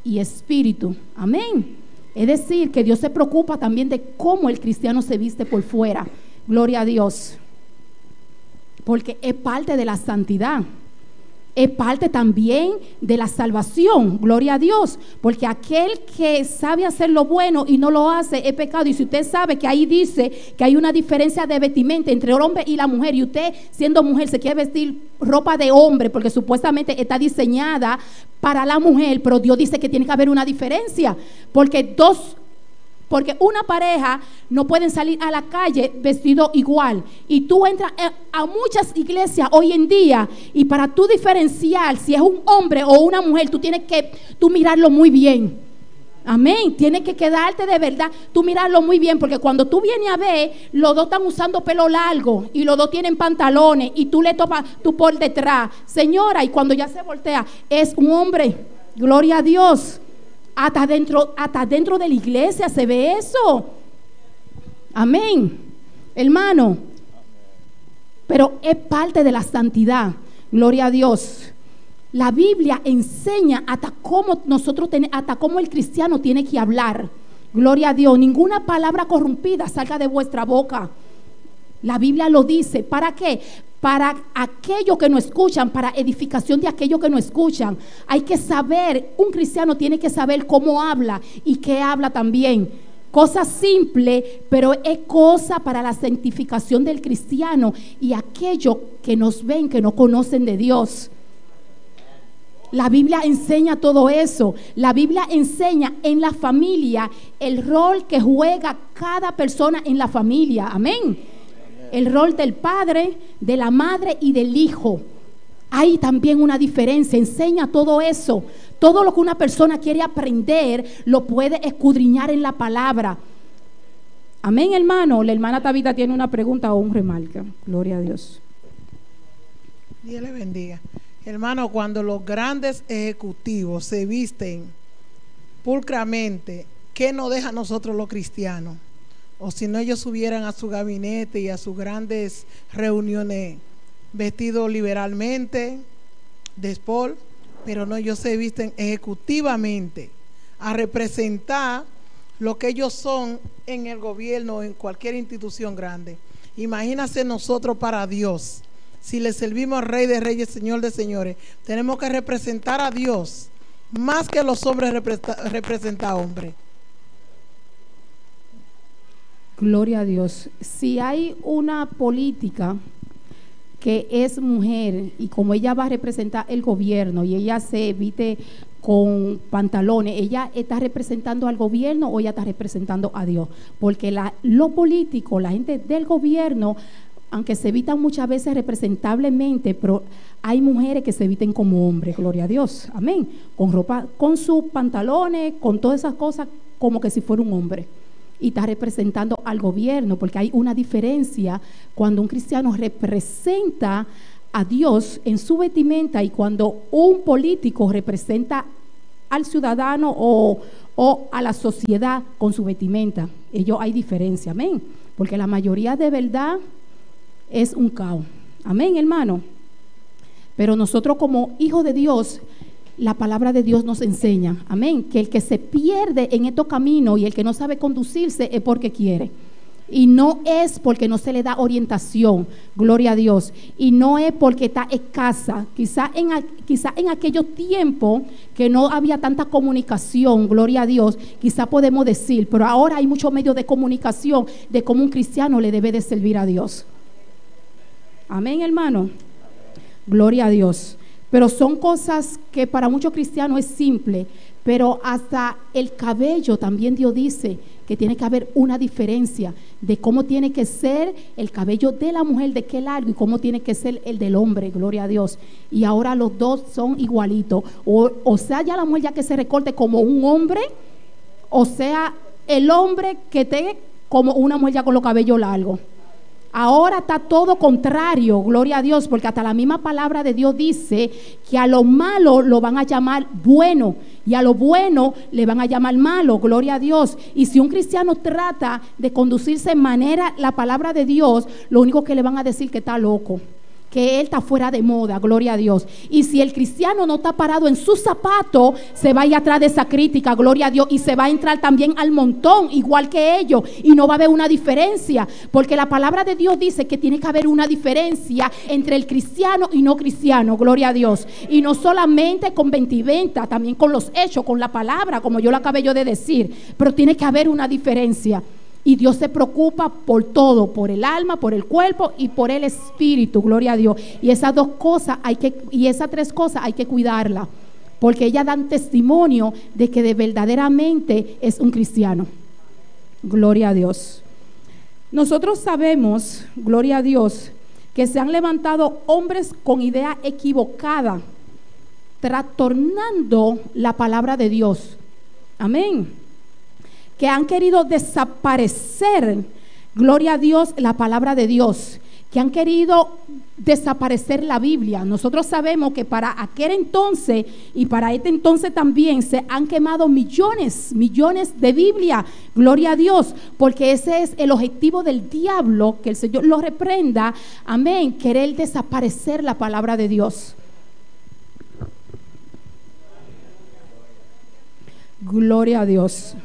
y espíritu. Amén. Es decir, que Dios se preocupa también de cómo el cristiano se viste por fuera. Gloria a Dios. Porque es parte de la santidad. Es parte también de la salvación. Gloria a Dios. Porque aquel que sabe hacer lo bueno y no lo hace es pecado. Y si usted sabe que ahí dice que hay una diferencia de vestimenta entre el hombre y la mujer, y usted siendo mujer se quiere vestir ropa de hombre porque supuestamente está diseñada para la mujer, pero Dios dice que tiene que haber una diferencia. Porque una pareja no pueden salir a la calle vestido igual. Y tú entras a muchas iglesias hoy en día, y para tú diferenciar si es un hombre o una mujer, tú tienes que mirarlo muy bien. Amén. Tienes que quedarte de verdad, tú mirarlo muy bien, porque cuando tú vienes a ver, los dos están usando pelo largo y los dos tienen pantalones y tú le topas tú por detrás, señora, y cuando ya se voltea, es un hombre. Gloria a Dios. Hasta dentro de la iglesia se ve eso. Amén, hermano. Pero es parte de la santidad. Gloria a Dios. La Biblia enseña hasta cómo el cristiano tiene que hablar. Gloria a Dios. Ninguna palabra corrompida salga de vuestra boca. La Biblia lo dice. ¿Para qué? Para aquellos que no escuchan, para edificación de aquellos que no escuchan. Hay que saber, un cristiano tiene que saber cómo habla y qué habla también. Cosa simple, pero es cosa para la santificación del cristiano y aquellos que nos ven, que no conocen de Dios. La Biblia enseña todo eso. La Biblia enseña en la familia el rol que juega cada persona en la familia. Amén. El rol del padre, de la madre y del hijo. Hay también una diferencia. Enseña todo eso. Todo lo que una persona quiere aprender lo puede escudriñar en la palabra. Amén, hermano. La hermana Tabita tiene una pregunta o un remarca. Gloria a Dios. Dios le bendiga. Hermano, cuando los grandes ejecutivos se visten pulcramente, ¿qué nos deja a nosotros los cristianos? O si no, ellos subieran a su gabinete y a sus grandes reuniones vestidos liberalmente, después, pero no, ellos se visten ejecutivamente a representar lo que ellos son en el gobierno o en cualquier institución grande. Imagínase nosotros para Dios, si le servimos al Rey de Reyes, Señor de Señores, tenemos que representar a Dios más que los hombres representar a hombres. Gloria a Dios. Si hay una política que es mujer y como ella va a representar el gobierno y ella se viste con pantalones, ella está representando al gobierno o ella está representando a Dios, porque lo político, la gente del gobierno, aunque se evitan muchas veces representablemente, pero hay mujeres que se eviten como hombres, gloria a Dios, amén, con ropa, con sus pantalones, con todas esas cosas, como que si fuera un hombre, y está representando al gobierno, porque hay una diferencia cuando un cristiano representa a Dios en su vestimenta y cuando un político representa al ciudadano o a la sociedad con su vestimenta. Hay diferencia, amén, porque la mayoría de verdad es un caos, amén, hermano. Pero nosotros como hijos de Dios, la palabra de Dios nos enseña, amén, que el que se pierde en estos caminos y el que no sabe conducirse es porque quiere. Y no es porque no se le da orientación, gloria a Dios. Y no es porque está escasa. Quizá en aquellos tiempos que no había tanta comunicación, gloria a Dios, quizá podemos decir, pero ahora hay muchos medios de comunicación de cómo un cristiano le debe de servir a Dios. Amén, hermano. Gloria a Dios. Pero son cosas que para muchos cristianos es simple, pero hasta el cabello también Dios dice que tiene que haber una diferencia de cómo tiene que ser el cabello de la mujer, de qué largo, y cómo tiene que ser el del hombre, gloria a Dios. Y ahora los dos son igualitos, o sea ya la mujer ya que se recorte como un hombre, o sea el hombre que esté como una mujer ya con los cabellos largos. Ahora está todo contrario, gloria a Dios, porque hasta la misma palabra de Dios dice que a lo malo lo van a llamar bueno y a lo bueno le van a llamar malo, gloria a Dios. Y si un cristiano trata de conducirse en manera la palabra de Dios, lo único que le van a decir que está loco, que él está fuera de moda, gloria a Dios. Y si el cristiano no está parado en su zapato, se va a ir atrás de esa crítica, gloria a Dios, y se va a entrar también al montón, igual que ellos, y no va a haber una diferencia, porque la palabra de Dios dice que tiene que haber una diferencia entre el cristiano y no cristiano, gloria a Dios. Y no solamente con vestimenta, también con los hechos, con la palabra, como yo lo acabé yo de decir, pero tiene que haber una diferencia. Y Dios se preocupa por todo, por el alma, por el cuerpo y por el espíritu, gloria a Dios. Y esas esas tres cosas hay que cuidarlas, porque ellas dan testimonio de que verdaderamente es un cristiano. Gloria a Dios. Nosotros sabemos, gloria a Dios, que se han levantado hombres con idea equivocada, trastornando la palabra de Dios. Amén. Que han querido desaparecer, gloria a Dios, la palabra de Dios, que han querido desaparecer la Biblia. Nosotros sabemos que para aquel entonces y para este entonces también se han quemado millones de Biblia, gloria a Dios, porque ese es el objetivo del diablo, que el Señor lo reprenda, amén, querer desaparecer la palabra de Dios. Gloria a Dios.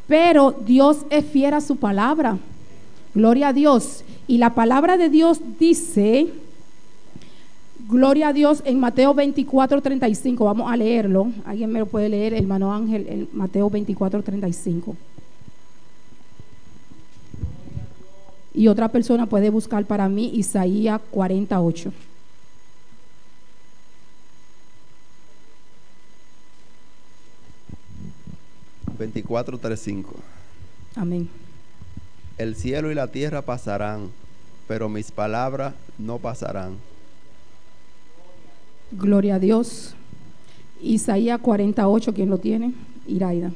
Pero Dios es fiel a su palabra, gloria a Dios. Y la palabra de Dios dice, gloria a Dios, en Mateo 24:35, vamos a leerlo. Alguien me lo puede leer, hermano Ángel, en Mateo 24:35. Y otra persona puede buscar para mí Isaías 48. Amén. El cielo y la tierra pasarán, pero mis palabras no pasarán. Gloria a Dios. Isaías 48, ¿quién lo tiene? Iraida.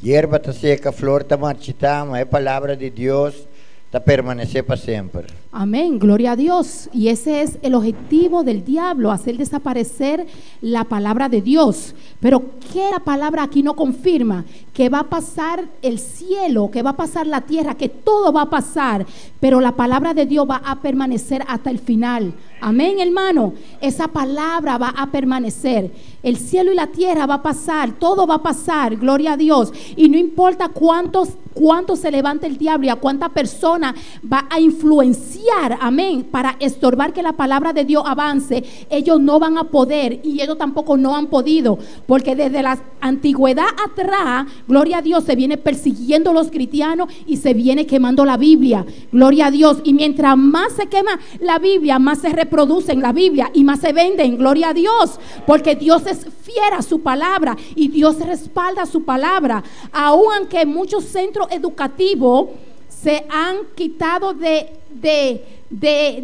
Hierba está seca, flor está marchitada, mas é palavra de Deus está permanecer para siempre. Amén, gloria a Dios. Y ese es el objetivo del diablo, hacer desaparecer la palabra de Dios. Pero ¿qué la palabra aquí no confirma? Que va a pasar el cielo, que va a pasar la tierra, que todo va a pasar, pero la palabra de Dios va a permanecer hasta el final. Amén, hermano. Esa palabra va a permanecer. El cielo y la tierra va a pasar, todo va a pasar, gloria a Dios. Y no importa cuánto se levante el diablo y a cuánta persona va a influenciar bloquear, amén, para estorbar que la palabra de Dios avance, ellos no van a poder, y ellos tampoco no han podido, porque desde la antigüedad atrás, gloria a Dios, se viene persiguiendo a los cristianos y se viene quemando la Biblia, gloria a Dios, y mientras más se quema la Biblia, más se reproduce en la Biblia y más se venden, gloria a Dios, porque Dios es fiel a su palabra y Dios respalda su palabra, aunque muchos centros educativos se han quitado de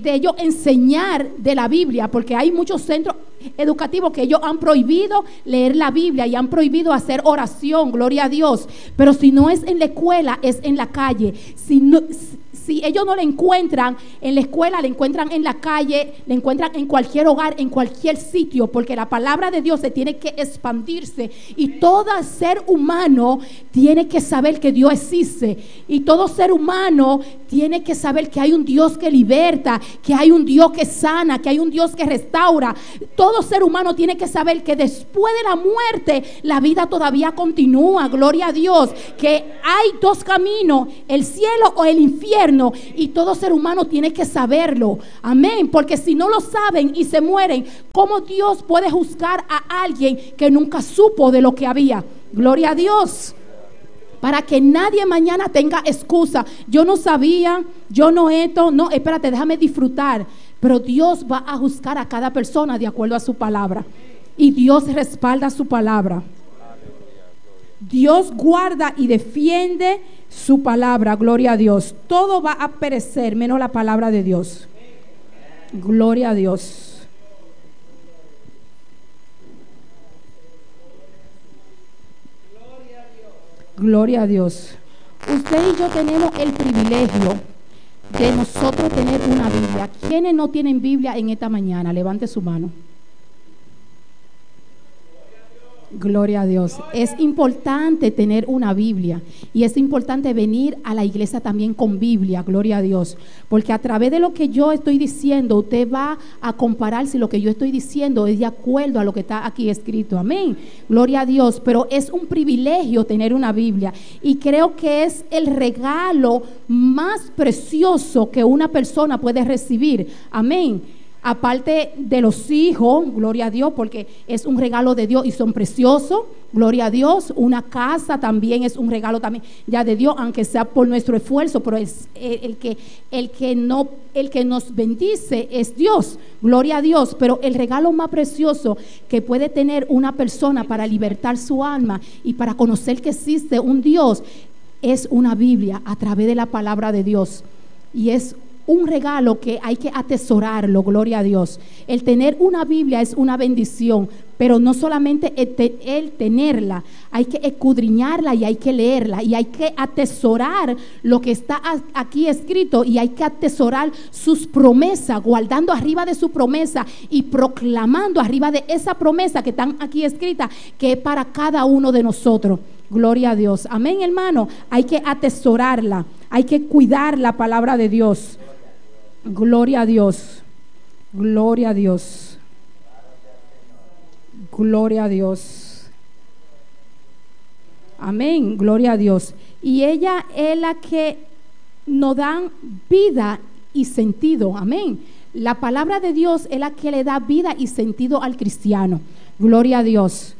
ellos enseñar de la Biblia, porque hay muchos centros educativos que ellos han prohibido leer la Biblia y han prohibido hacer oración, gloria a Dios, pero si no es en la escuela, es en la calle. Si ellos no la encuentran en la escuela, la encuentran en la calle, la encuentran en cualquier hogar, en cualquier sitio, porque la palabra de Dios se tiene que expandirse y todo ser humano tiene que saber que Dios existe, y todo ser humano tiene que saber que hay un Dios que liberta, que hay un Dios que sana, que hay un Dios que restaura. Todo ser humano tiene que saber que después de la muerte la vida todavía continúa, gloria a Dios, que hay dos caminos, el cielo o el infierno, y todo ser humano tiene que saberlo, amén, porque si no lo saben y se mueren, ¿cómo Dios puede juzgar a alguien que nunca supo de lo que había? Gloria a Dios. Para que nadie mañana tenga excusa, yo no sabía, yo no esto, no, espérate, déjame disfrutar. Pero Dios va a juzgar a cada persona de acuerdo a su palabra, y Dios respalda su palabra. Dios guarda y defiende su palabra, gloria a Dios. Todo va a perecer menos la palabra de Dios. Gloria a Dios. Gloria a Dios. Usted y yo tenemos el privilegio de nosotros tener una Biblia. ¿Quiénes no tienen Biblia en esta mañana? Levante su mano. Gloria a Dios. Es importante tener una Biblia, y es importante venir a la iglesia también con Biblia, gloria a Dios, porque a través de lo que yo estoy diciendo, usted va a comparar si lo que yo estoy diciendo es de acuerdo a lo que está aquí escrito, amén, gloria a Dios. Pero es un privilegio tener una Biblia, y creo que es el regalo más precioso que una persona puede recibir, amén. Aparte de los hijos, gloria a Dios, porque es un regalo de Dios y son preciosos, gloria a Dios. Una casa también es un regalo también ya de Dios, aunque sea por nuestro esfuerzo, pero es el que nos bendice es Dios, gloria a Dios. Pero el regalo más precioso que puede tener una persona para libertar su alma y para conocer que existe un Dios es una Biblia a través de la palabra de Dios, y es un regalo que hay que atesorarlo, gloria a Dios. El tener una Biblia es una bendición, pero no solamente el tenerla, hay que escudriñarla y hay que leerla, y hay que atesorar lo que está aquí escrito, y hay que atesorar sus promesas, guardando arriba de su promesa y proclamando arriba de esa promesa que están aquí escritas, que es para cada uno de nosotros. Gloria a Dios, amén, hermano. Hay que atesorarla, hay que cuidar la palabra de Dios. Gloria a Dios, gloria a Dios, gloria a Dios, amén, gloria a Dios. Y ella es la que nos da vida y sentido, amén. La palabra de Dios es la que le da vida y sentido al cristiano, gloria a Dios.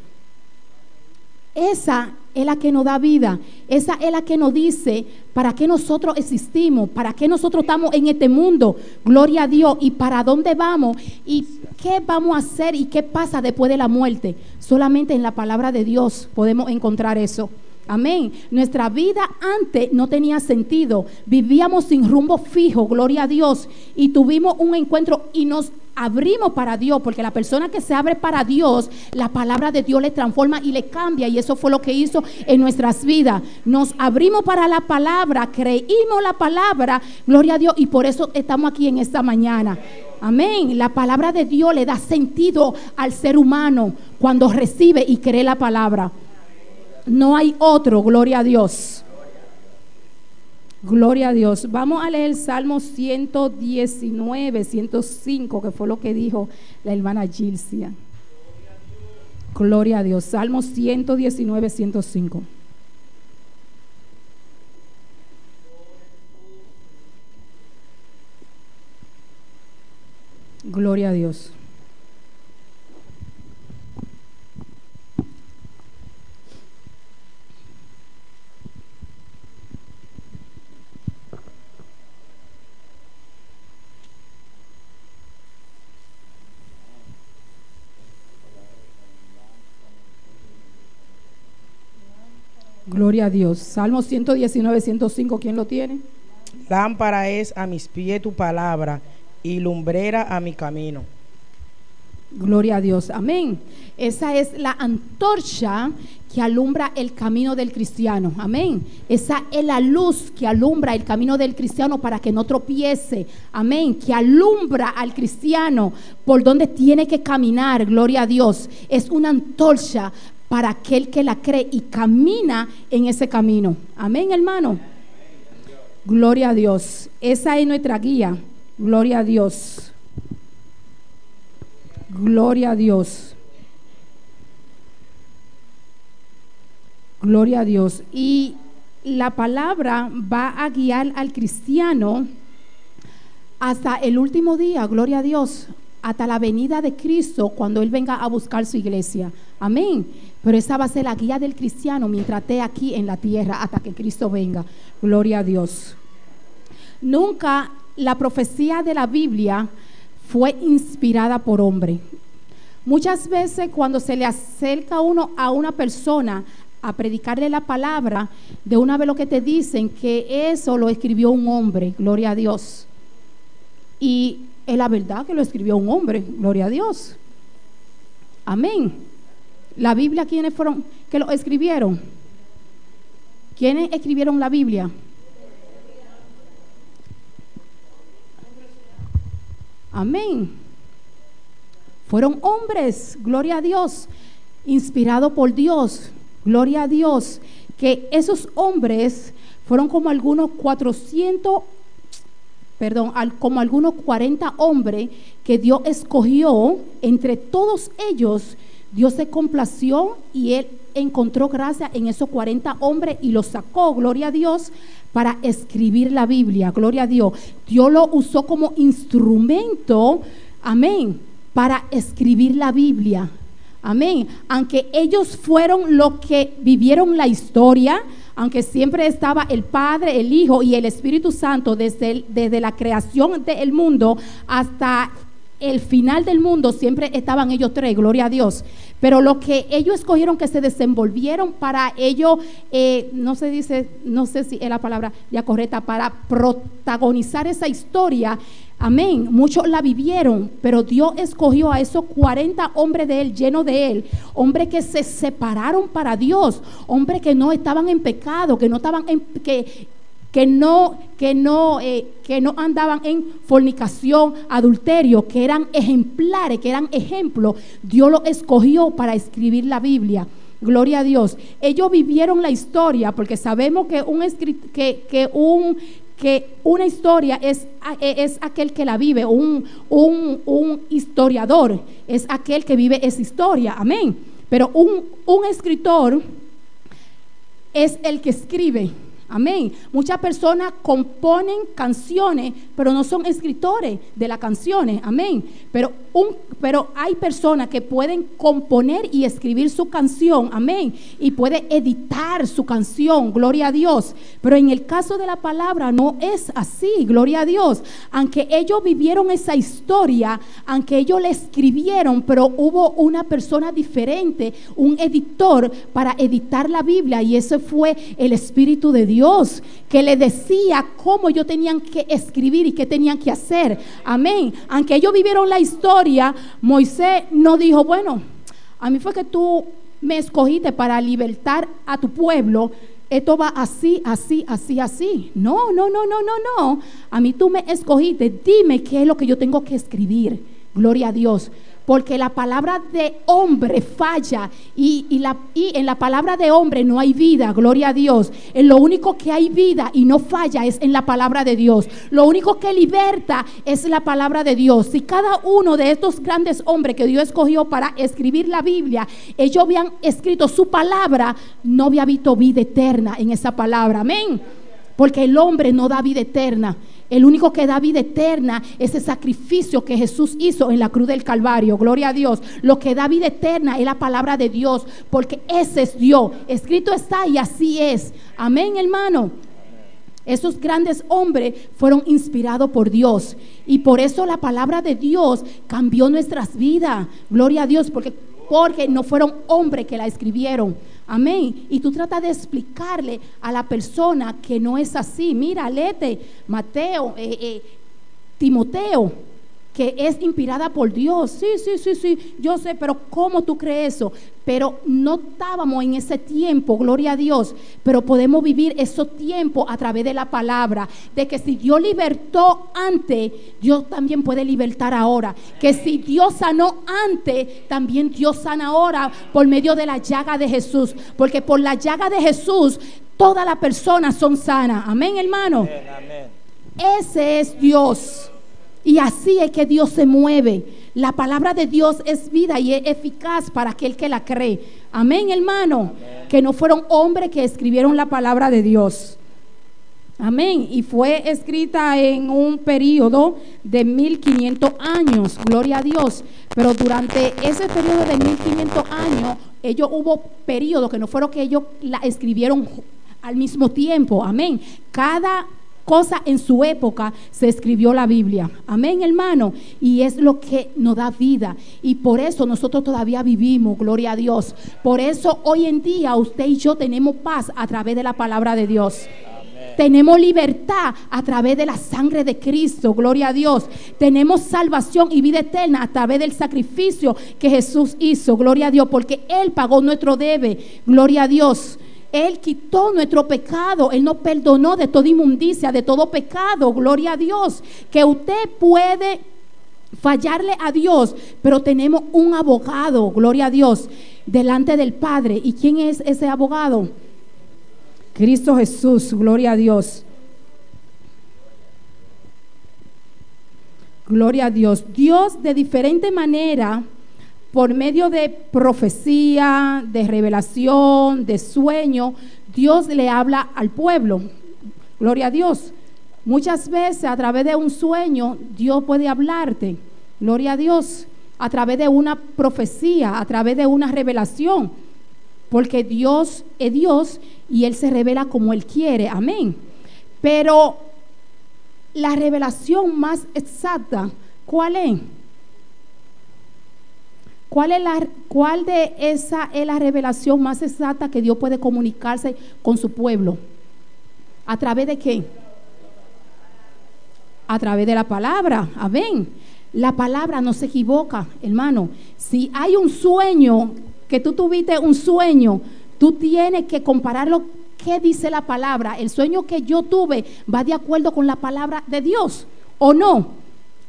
Esa es la que nos da vida, esa es la que nos dice para qué nosotros existimos, para qué nosotros estamos en este mundo, gloria a Dios, y para dónde vamos y qué vamos a hacer y qué pasa después de la muerte. Solamente en la palabra de Dios podemos encontrar eso. Amén. Nuestra vida antes no tenía sentido, vivíamos sin rumbo fijo, gloria a Dios, y tuvimos un encuentro y nos abrimos para Dios, porque la persona que se abre para Dios, la palabra de Dios le transforma y le cambia, y eso fue lo que hizo en nuestras vidas. Nos abrimos para la palabra, creímos la palabra, gloria a Dios, y por eso estamos aquí en esta mañana. Amén. La palabra de Dios le da sentido al ser humano cuando recibe y cree la palabra. No hay otro, gloria a Dios. Gloria a Dios. Vamos a leer el Salmo 119, 105, que fue lo que dijo la hermana Gilcia. Gloria a Dios. Salmo 119, 105. Gloria a Dios. Gloria a Dios. Salmo 119, 105, ¿quién lo tiene? Lámpara es a mis pies tu palabra y lumbrera a mi camino. Gloria a Dios, amén. Esa es la antorcha que alumbra el camino del cristiano, amén. Esa es la luz que alumbra el camino del cristiano para que no tropiece, amén. Que alumbra al cristiano por donde tiene que caminar, gloria a Dios. Es una antorcha para aquel que la cree y camina en ese camino, amén, hermano. Gloria a Dios. Esa es nuestra guía, gloria a Dios. Gloria a Dios. Gloria a Dios. Y la palabra va a guiar al cristiano hasta el último día, gloria a Dios, hasta la venida de Cristo cuando Él venga a buscar su iglesia. Amén. Pero esa va a ser la guía del cristiano mientras esté aquí en la tierra hasta que Cristo venga. Gloria a Dios. Nunca la profecía de la Biblia fue inspirada por hombre. Muchas veces cuando se le acerca uno a una persona a predicarle la palabra, de una vez lo que te dicen que eso lo escribió un hombre, gloria a Dios. Y es la verdad que lo escribió un hombre, gloria a Dios. Amén. La Biblia, ¿quiénes fueron que lo escribieron? ¿Quiénes escribieron la Biblia? Amén. Fueron hombres, gloria a Dios, inspirados por Dios, gloria a Dios, que esos hombres fueron como algunos 40 hombres que Dios escogió. Entre todos ellos, Dios se complació y Él encontró gracia en esos 40 hombres y los sacó, gloria a Dios, para escribir la Biblia, gloria a Dios. Dios lo usó como instrumento, amén, para escribir la Biblia, amén. Aunque ellos fueron los que vivieron la historia, aunque siempre estaba el Padre, el Hijo y el Espíritu Santo desde la creación del mundo hasta el final del mundo, siempre estaban ellos tres, gloria a Dios. Pero lo que ellos escogieron que se desenvolvieron para ellos, no sé si es la palabra ya correcta, para protagonizar esa historia, amén. Muchos la vivieron, pero Dios escogió a esos 40 hombres de Él, llenos de Él, hombres que se separaron para Dios, hombres que no estaban en pecado, que no estaban que no andaban en fornicación, adulterio, que eran ejemplares, que eran ejemplos. Dios los escogió para escribir la Biblia. Gloria a Dios. Ellos vivieron la historia, porque sabemos que una historia es aquel que la vive. Un historiador es aquel que vive esa historia. Amén. Pero un escritor es el que escribe. Amén. Muchas personas componen canciones, pero no son escritores de las canciones. Amén. Pero hay personas que pueden componer y escribir su canción. Amén. Y puede editar su canción. Gloria a Dios. Pero en el caso de la palabra no es así. Gloria a Dios. Aunque ellos vivieron esa historia, aunque ellos la escribieron, pero hubo una persona diferente, un editor para editar la Biblia, y ese fue el Espíritu de Dios, que le decía cómo ellos tenían que escribir y qué tenían que hacer. Amén. Aunque ellos vivieron la historia, Moisés no dijo, bueno, a mí fue que tú me escogiste para libertar a tu pueblo, esto va así, así, así, así. No. A mí tú me escogiste, dime qué es lo que yo tengo que escribir. Gloria a Dios. Porque la palabra de hombre falla y en la palabra de hombre no hay vida, gloria a Dios. En lo único que hay vida y no falla es en la palabra de Dios. Lo único que liberta es la palabra de Dios. Si cada uno de estos grandes hombres que Dios escogió para escribir la Biblia, ellos habían escrito su palabra, no había visto vida eterna en esa palabra, amén. Porque el hombre no da vida eterna. El único que da vida eterna es el sacrificio que Jesús hizo en la cruz del Calvario. Gloria a Dios. Lo que da vida eterna es la palabra de Dios, porque ese es Dios. Escrito está y así es. Amén, hermano. Esos grandes hombres fueron inspirados por Dios, y por eso la palabra de Dios cambió nuestras vidas. Gloria a Dios, porque no fueron hombres que la escribieron. Amén. Y tú tratas de explicarle a la persona que no es así. Mira, léete Mateo, Timoteo, que es inspirada por Dios. Sí, yo sé, pero ¿cómo tú crees eso? Pero no estábamos en ese tiempo, gloria a Dios, pero podemos vivir esos tiempos a través de la palabra, de que si Dios libertó antes, Dios también puede libertar ahora, que si Dios sanó antes, también Dios sana ahora por medio de la llaga de Jesús, porque por la llaga de Jesús todas las personas son sanas. Amén, hermano. Ese es Dios. Y así es que Dios se mueve. La palabra de Dios es vida y es eficaz para aquel que la cree. Amén, hermano. Amén. Que no fueron hombres que escribieron la palabra de Dios. Amén. Y fue escrita en un periodo de 1500 años. Gloria a Dios. Pero durante ese periodo de 1500 años, hubo periodos que no fueron que ellos la escribieron al mismo tiempo. Amén. Cada cosa en su época se escribió la Biblia. Amén, hermano. Y es lo que nos da vida, y por eso nosotros todavía vivimos. Gloria a Dios. Por eso hoy en día usted y yo tenemos paz a través de la palabra de Dios. Amén. Tenemos libertad a través de la sangre de Cristo. Gloria a Dios. Tenemos salvación y vida eterna a través del sacrificio que Jesús hizo. Gloria a Dios, porque Él pagó nuestro debe. Gloria a Dios. Él quitó nuestro pecado. Él nos perdonó de toda inmundicia, de todo pecado. Gloria a Dios. Que usted puede fallarle a Dios, pero tenemos un abogado, gloria a Dios, delante del Padre. ¿Y quién es ese abogado? Cristo Jesús. Gloria a Dios. Gloria a Dios. Dios de diferente manera, por medio de profecía, de revelación, de sueño, Dios le habla al pueblo. Gloria a Dios. Muchas veces a través de un sueño Dios puede hablarte. Gloria a Dios. A través de una profecía, a través de una revelación. Porque Dios es Dios y Él se revela como Él quiere. Amén. Pero la revelación más exacta, ¿cuál es? ¿Cuál de esa es la revelación más exacta que Dios puede comunicarse con su pueblo? ¿A través de qué? A través de la palabra. Amén. La palabra no se equivoca, hermano. Si hay un sueño, que tú tuviste un sueño, tú tienes que compararlo. ¿Qué dice la palabra? El sueño que yo tuve va de acuerdo con la palabra de Dios, ¿o no?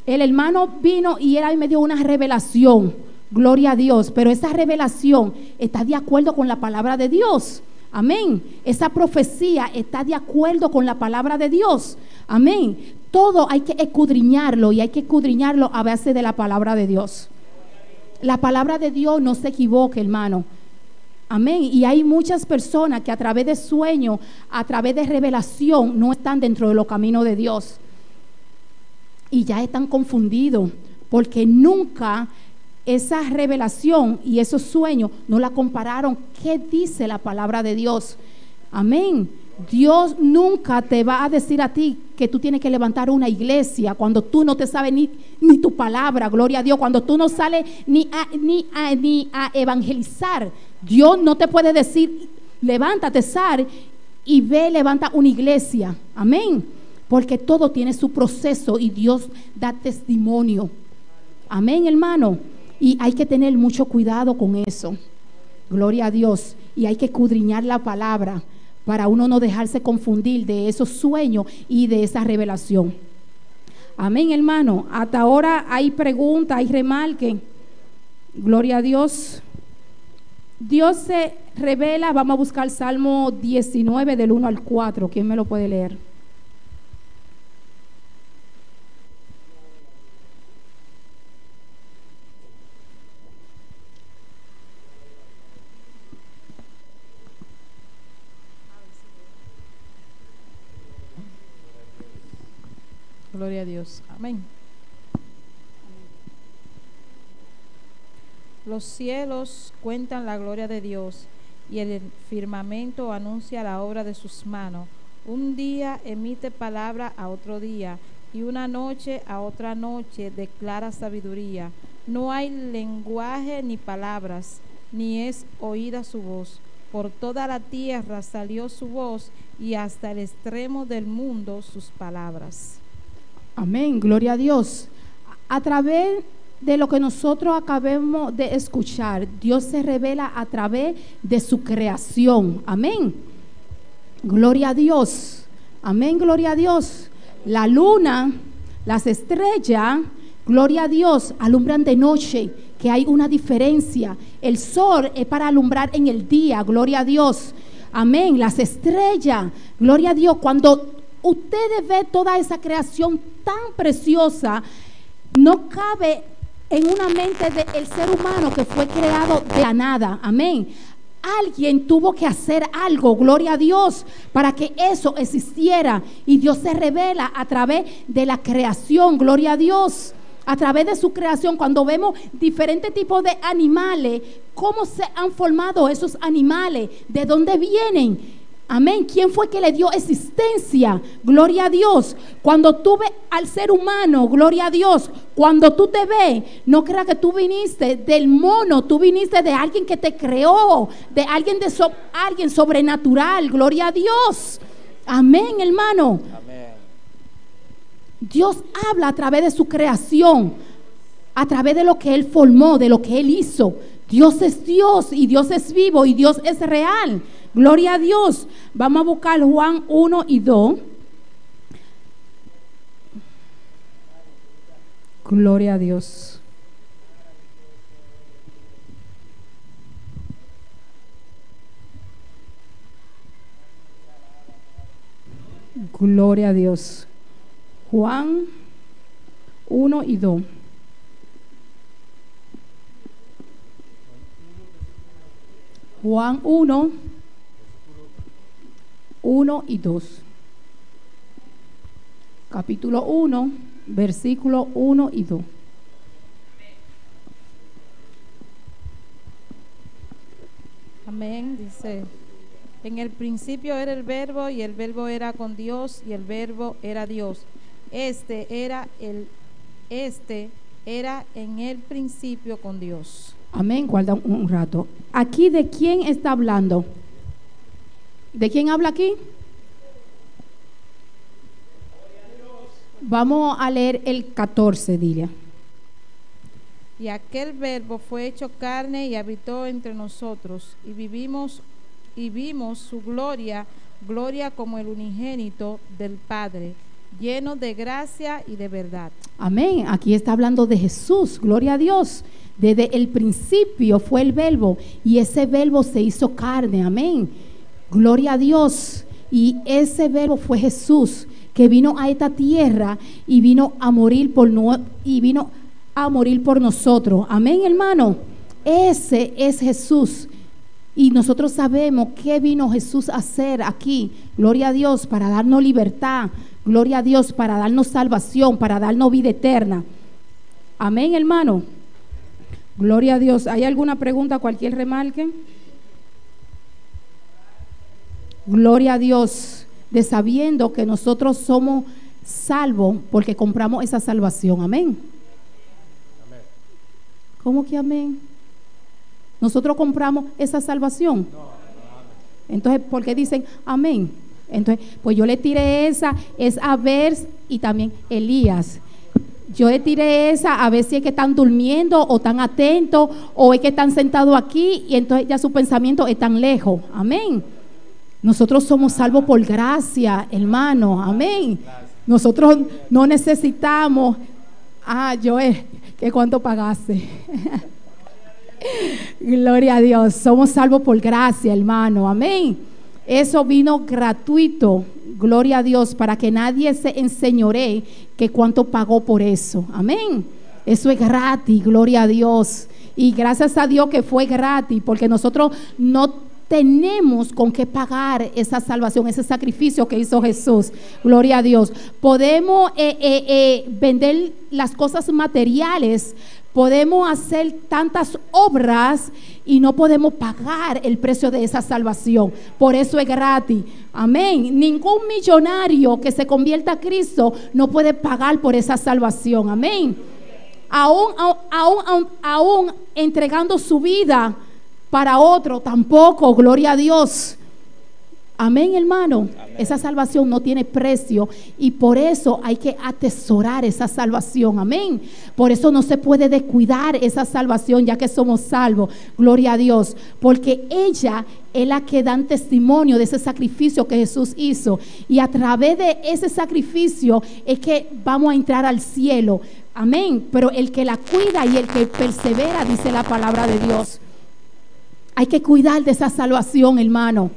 El hermano vino y él me dio una revelación. Gloria a Dios, pero esa revelación está de acuerdo con la palabra de Dios. Amén. Esa profecía está de acuerdo con la palabra de Dios. Amén. Todo hay que escudriñarlo, y hay que escudriñarlo a base de la palabra de Dios. La palabra de Dios no se equivoca, hermano. Amén. Y hay muchas personas que a través de sueño, a través de revelación, no están dentro de los caminos de Dios. Y ya están confundidos, porque nunca esa revelación y esos sueños no la compararon. ¿Qué dice la palabra de Dios? Amén. Dios nunca te va a decir a ti que tú tienes que levantar una iglesia cuando tú no te sabes ni tu palabra. Gloria a Dios. Cuando tú no sales ni a evangelizar, Dios no te puede decir levántate, sal y ve, levanta una iglesia. Amén. Porque todo tiene su proceso y Dios da testimonio. Amén, hermano. Y hay que tener mucho cuidado con eso. Gloria a Dios. Y hay que escudriñar la palabra para uno no dejarse confundir de esos sueños y de esa revelación. Amén, hermano. Hasta ahora hay preguntas, hay remarques. Gloria a Dios. Dios se revela. Vamos a buscar Salmo 19 del 1 al 4. ¿Quién me lo puede leer? Gloria a Dios. Amén. Los cielos cuentan la gloria de Dios y el firmamento anuncia la obra de sus manos. Un día emite palabra a otro día y una noche a otra noche declara sabiduría. No hay lenguaje ni palabras, ni es oída su voz. Por toda la tierra salió su voz y hasta el extremo del mundo sus palabras. Amén, gloria a Dios. A través de lo que nosotros acabamos de escuchar, Dios se revela a través de su creación. Amén. Gloria a Dios. Amén, gloria a Dios. La luna, las estrellas, gloria a Dios, alumbran de noche, que hay una diferencia. El sol es para alumbrar en el día, gloria a Dios. Amén, las estrellas, gloria a Dios. Cuando ustedes ven toda esa creación tan preciosa, no cabe en una mente del ser humano que fue creado de la nada. Amén. Alguien tuvo que hacer algo, gloria a Dios, para que eso existiera. Y Dios se revela a través de la creación, gloria a Dios. A través de su creación, cuando vemos diferentes tipos de animales, cómo se han formado esos animales, de dónde vienen. Amén. ¿Quién fue que le dio existencia? Gloria a Dios. Cuando tú ves al ser humano, gloria a Dios, cuando tú te ves, no creas que tú viniste del mono, tú viniste de alguien que te creó, de alguien alguien sobrenatural, gloria a Dios. Amén, hermano. Amén. Dios habla a través de su creación, a través de lo que Él formó, de lo que Él hizo. Dios es Dios y Dios es vivo y Dios es real. Gloria a Dios. Vamos a buscar Juan 1 y 2. Gloria a Dios. Gloria a Dios. Juan 1 y 2. Juan 1 y 2. Capítulo 1, versículo 1 y 2. Amén, dice: en el principio era el verbo y el verbo era con Dios y el verbo era Dios. Este era en el principio con Dios. Amén, guarda un rato. Aquí, ¿de quién está hablando? ¿De quién habla aquí? Vamos a leer el 14, dile. Y aquel verbo fue hecho carne y habitó entre nosotros, y vimos su gloria, gloria como el unigénito del Padre, lleno de gracia y de verdad. Amén, aquí está hablando de Jesús, gloria a Dios. Desde el principio fue el verbo y ese verbo se hizo carne, amén. Gloria a Dios. Y ese verbo fue Jesús, que vino a esta tierra y vino a morir por nosotros. Amén, hermano. Ese es Jesús. Y nosotros sabemos qué vino Jesús a hacer aquí. Gloria a Dios, para darnos libertad. Gloria a Dios, para darnos salvación, para darnos vida eterna. Amén, hermano. Gloria a Dios. ¿Hay alguna pregunta, cualquier remarque? Gloria a Dios, de sabiendo que nosotros somos salvos porque compramos esa salvación. Amén. ¿Cómo que amén? Nosotros compramos esa salvación. Entonces, ¿por qué dicen amén? Entonces, pues yo le tiré esa, es Abers y también Elías. Yo le tiré esa a ver si es que están durmiendo o están atentos o es que están sentados aquí y entonces ya su pensamiento es tan lejos. Amén. Nosotros somos salvos por gracia, hermano. Amén. Nosotros no necesitamos, Joel, ¿que cuánto pagaste? Gloria a Dios. Somos salvos por gracia, hermano. Amén. Eso vino gratuito. Gloria a Dios, para que nadie se enseñoree que cuánto pagó por eso. Amén. Eso es gratis, gloria a Dios. Y gracias a Dios que fue gratis, porque nosotros no tenemos con qué pagar esa salvación, ese sacrificio que hizo Jesús. Gloria a Dios. Podemos vender las cosas materiales, podemos hacer tantas obras y no podemos pagar el precio de esa salvación. Por eso es gratis. Amén. Ningún millonario que se convierta a Cristo no puede pagar por esa salvación. Amén. Aún entregando su vida para otro, tampoco. Gloria a Dios. Amén, hermano. Amén. Esa salvación no tiene precio y por eso hay que atesorar esa salvación. Amén. Por eso no se puede descuidar esa salvación, ya que somos salvos. Gloria a Dios. Porque ella es la que da testimonio de ese sacrificio que Jesús hizo. Y a través de ese sacrificio es que vamos a entrar al cielo. Amén. Pero el que la cuida y el que persevera, dice la palabra de Dios. Hay que cuidar de esa salvación, hermano.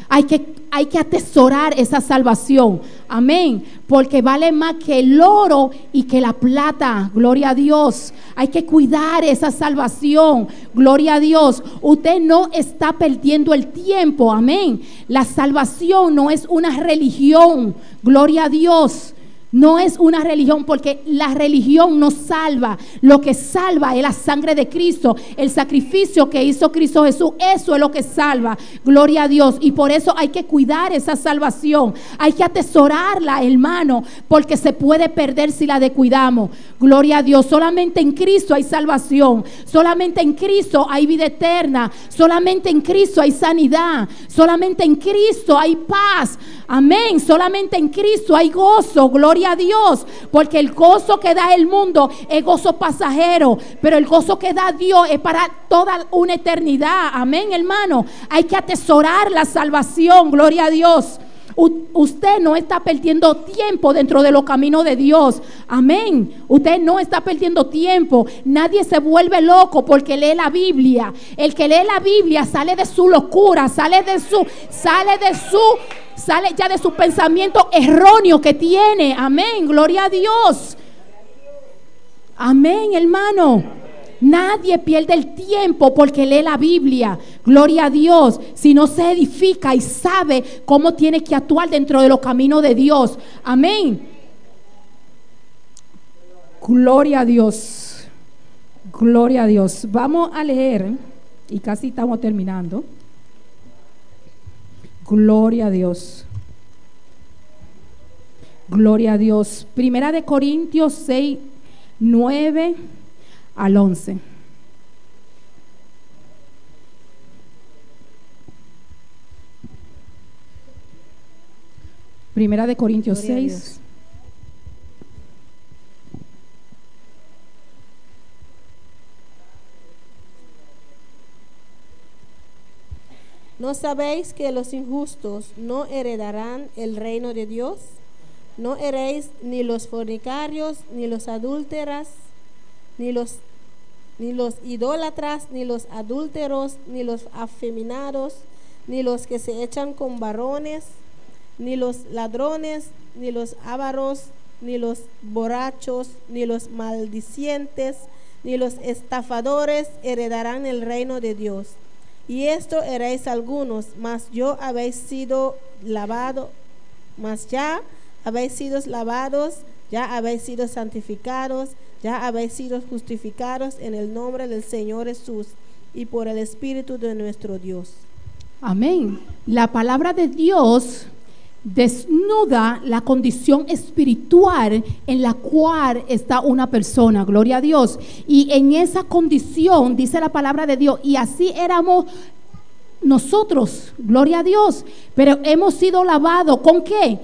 Hay que atesorar esa salvación. Amén. Porque vale más que el oro y que la plata. Gloria a Dios. Hay que cuidar esa salvación. Gloria a Dios. Usted no está perdiendo el tiempo. Amén. La salvación no es una religión. Gloria a Dios. No es una religión, porque la religión no salva. Lo que salva es la sangre de Cristo, el sacrificio que hizo Cristo Jesús. Eso es lo que salva. Gloria a Dios. Y por eso hay que cuidar esa salvación. Hay que atesorarla, hermano, porque se puede perder si la descuidamos. Gloria a Dios. Solamente en Cristo hay salvación. Solamente en Cristo hay vida eterna. Solamente en Cristo hay sanidad. Solamente en Cristo hay paz. Amén. Solamente en Cristo hay gozo. Gloria a Dios. Porque el gozo que da el mundo es gozo pasajero, pero el gozo que da Dios es para toda una eternidad. Amén, hermano. Hay que atesorar la salvación. Gloria a Dios. Usted no está perdiendo tiempo dentro de los caminos de Dios. Amén. Usted no está perdiendo tiempo. Nadie se vuelve loco porque lee la Biblia. El que lee la Biblia sale de su locura, sale ya de su pensamiento erróneo que tiene. Amén. Gloria a Dios. Amén, hermano. Nadie pierde el tiempo porque lee la Biblia. Gloria a Dios. Si no se edifica y sabe cómo tiene que actuar dentro de los caminos de Dios. Amén. Gloria a Dios. Gloria a Dios. Vamos a leer y casi estamos terminando. Gloria a Dios. Gloria a Dios. Primera de Corintios 6, 9 al 11. Primera de Corintios 6. ¿No sabéis que los injustos no heredarán el reino de Dios? No heréis ni los fornicarios, ni los adúlteras, ni los idólatras, ni los adúlteros, ni los afeminados, ni los que se echan con varones, ni los ladrones, ni los ávaros, ni los borrachos, ni los maldicientes, ni los estafadores heredarán el reino de Dios. Y esto erais algunos, mas ya habéis sido lavados, ya habéis sido santificados, ya habéis sido justificados en el nombre del Señor Jesús y por el Espíritu de nuestro Dios. Amén. La palabra de Dios desnuda la condición espiritual en la cual está una persona. Gloria a Dios. Y en esa condición dice la palabra de Dios, y así éramos nosotros, gloria a Dios, pero hemos sido lavados ¿con qué?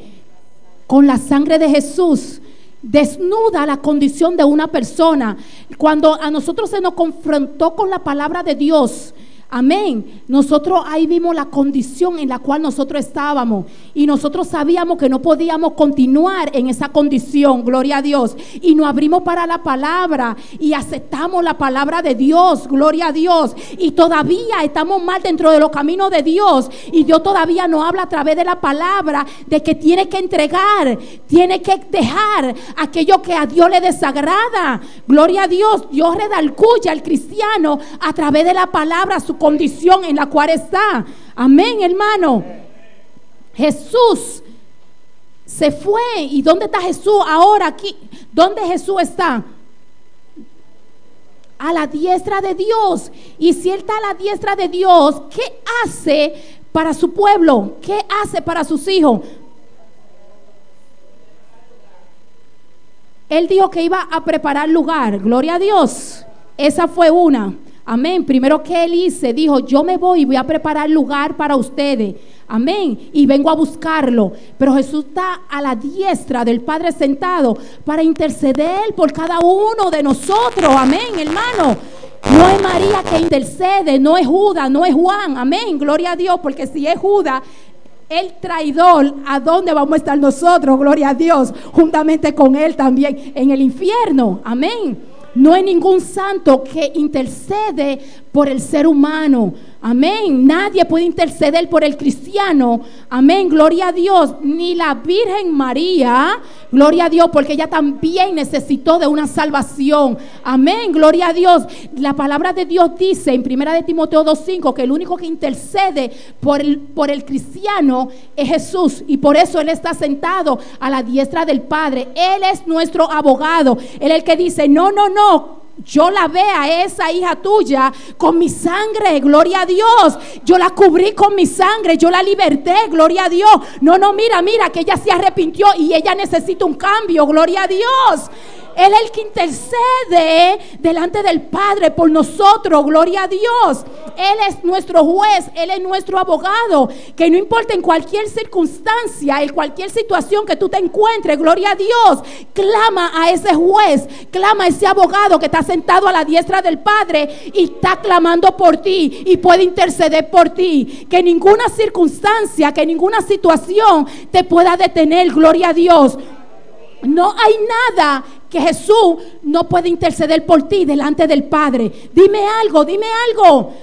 Con la sangre de Jesús. Desnuda la condición de una persona. Cuando a nosotros se nos confrontó con la palabra de Dios, amén, nosotros ahí vimos la condición en la cual nosotros estábamos y nosotros sabíamos que no podíamos continuar en esa condición, gloria a Dios, y nos abrimos para la palabra y aceptamos la palabra de Dios, gloria a Dios, y todavía estamos mal dentro de los caminos de Dios y Dios todavía nos habla a través de la palabra de que tiene que entregar, tiene que dejar aquello que a Dios le desagrada, gloria a Dios. Dios redarguye al cristiano a través de la palabra su condición en la cual está. Amén, hermano. Jesús se fue. ¿Y dónde está Jesús ahora aquí? ¿Dónde Jesús está? A la diestra de Dios. Y si Él está a la diestra de Dios, ¿qué hace para su pueblo? ¿Qué hace para sus hijos? Él dijo que iba a preparar lugar. Gloria a Dios. Esa fue una. Amén. Primero que Él dijo, yo me voy y voy a preparar lugar para ustedes. Amén. Y vengo a buscarlo. Pero Jesús está a la diestra del Padre sentado para interceder por cada uno de nosotros. Amén, hermano. No es María que intercede, no es Judas, no es Juan. Amén. Gloria a Dios, porque si es Judas, el traidor, ¿a dónde vamos a estar nosotros? Gloria a Dios, juntamente con él también en el infierno. Amén. No hay ningún santo que intercede por el ser humano. Amén. Nadie puede interceder por el cristiano. Amén. Gloria a Dios. Ni la Virgen María. Gloria a Dios, porque ella también necesitó de una salvación. Amén. Gloria a Dios. La palabra de Dios dice en 1 de Timoteo 2:5 que el único que intercede por el cristiano es Jesús. Y por eso Él está sentado a la diestra del Padre. Él es nuestro abogado. Él es el que dice, no. Yo la ve a esa hija tuya con mi sangre, gloria a Dios. Yo la cubrí con mi sangre, yo la liberté, gloria a Dios. No, mira, que ella se arrepintió y ella necesita un cambio, gloria a Dios. Él es el que intercede delante del Padre por nosotros, gloria a Dios. Él es nuestro juez, Él es nuestro abogado. Que no importa en cualquier circunstancia, en cualquier situación que tú te encuentres, gloria a Dios, clama a ese juez, clama a ese abogado que está sentado a la diestra del Padre y está clamando por ti y puede interceder por ti. Que ninguna circunstancia, que ninguna situación te pueda detener, gloria a Dios. No hay nada que Jesús no puede interceder por ti delante del Padre. Dime algo.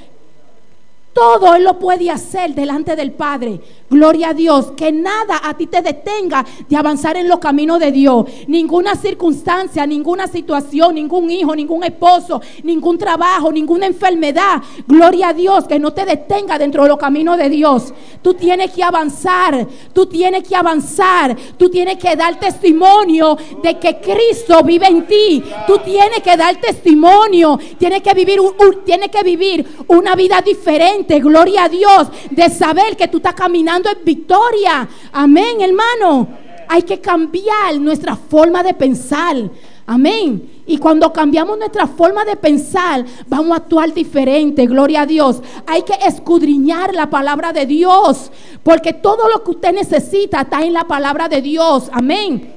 Todo Él lo puede hacer delante del Padre. Gloria a Dios. Que nada a ti te detenga de avanzar en los caminos de Dios. Ninguna circunstancia, ninguna situación, ningún hijo, ningún esposo, ningún trabajo, ninguna enfermedad. Gloria a Dios, que no te detenga dentro de los caminos de Dios. Tú tienes que avanzar. Tú tienes que dar testimonio de que Cristo vive en ti. Tú tienes que dar testimonio. Tienes que vivir una vida diferente. Gloria a Dios, de saber que tú estás caminando en victoria. Amén, hermano. Hay que cambiar nuestra forma de pensar. Amén. Y cuando cambiamos nuestra forma de pensar, vamos a actuar diferente. Gloria a Dios. Hay que escudriñar la palabra de Dios, porque todo lo que usted necesita está en la palabra de Dios. Amén.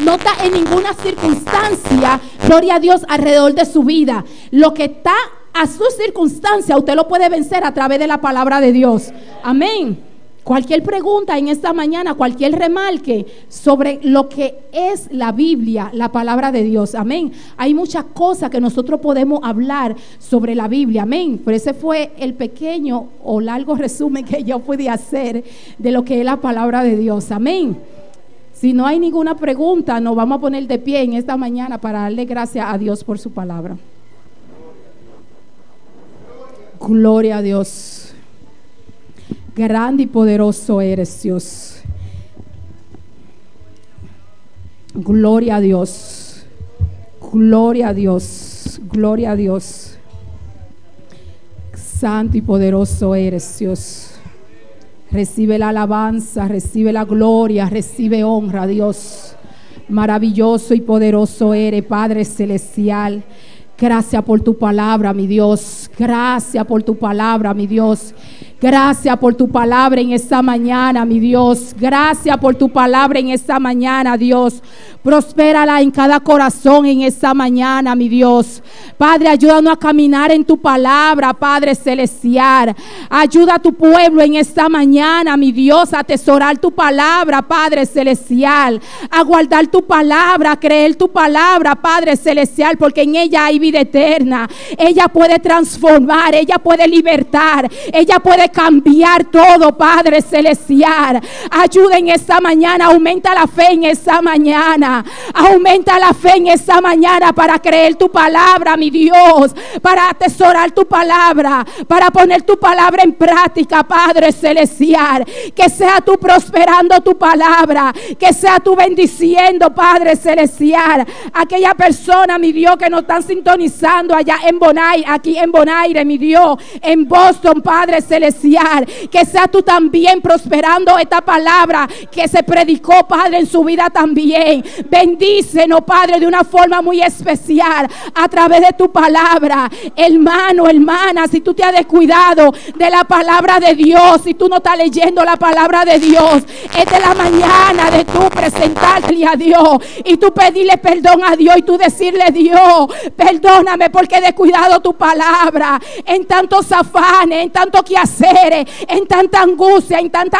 No está en ninguna circunstancia, gloria a Dios, alrededor de su vida. Lo que está a su circunstancia, usted lo puede vencer a través de la palabra de Dios. Amén. Cualquier pregunta en esta mañana, cualquier remarque sobre lo que es la Biblia, la palabra de Dios. Amén. Hay muchas cosas que nosotros podemos hablar sobre la Biblia. Amén. Pero ese fue el pequeño o largo resumen que yo pude hacer de lo que es la palabra de Dios. Amén. Si no hay ninguna pregunta, nos vamos a poner de pie en esta mañana para darle gracias a Dios por su palabra. Gloria a Dios. Grande y poderoso eres, Dios. Gloria a Dios. Gloria a Dios. Gloria a Dios. Santo y poderoso eres, Dios. Recibe la alabanza, recibe la gloria, recibe honra, Dios. Maravilloso y poderoso eres, Padre celestial. Gracias por tu palabra, mi Dios. Gracias por tu palabra, mi Dios. Gracias por tu palabra en esta mañana, mi Dios. Gracias por tu palabra en esta mañana, Dios. Prospérala en cada corazón en esta mañana, mi Dios. Padre, ayúdanos a caminar en tu palabra, Padre celestial. Ayuda a tu pueblo en esta mañana, mi Dios, a atesorar tu palabra, Padre celestial. A guardar tu palabra, a creer tu palabra, Padre celestial, porque en ella hay vida eterna. Ella puede transformar, ella puede libertar, ella puede cambiar todo, Padre celestial. Ayuda en esta mañana, aumenta la fe en esta mañana. Aumenta la fe en esta mañana para creer tu palabra, mi Dios, para atesorar tu palabra, para poner tu palabra en práctica, Padre celestial. Que sea tú prosperando tu palabra, que sea tú bendiciendo, Padre celestial, aquella persona, mi Dios, que nos están sintonizando allá en Bonaire, aquí en Bonaire, mi Dios, en Boston, Padre celestial. Que sea tú también prosperando esta palabra que se predicó, Padre, en su vida también. Bendícenos, Padre, de una forma muy especial a través de tu palabra. Hermano, hermana, si tú te has descuidado de la palabra de Dios, si tú no estás leyendo la palabra de Dios, esta es la mañana de tú presentarle a Dios y tú pedirle perdón a Dios y tú decirle: Dios, perdóname porque he descuidado tu palabra en tantos afanes, en tantos quehaceres, en tanta angustia, en tanta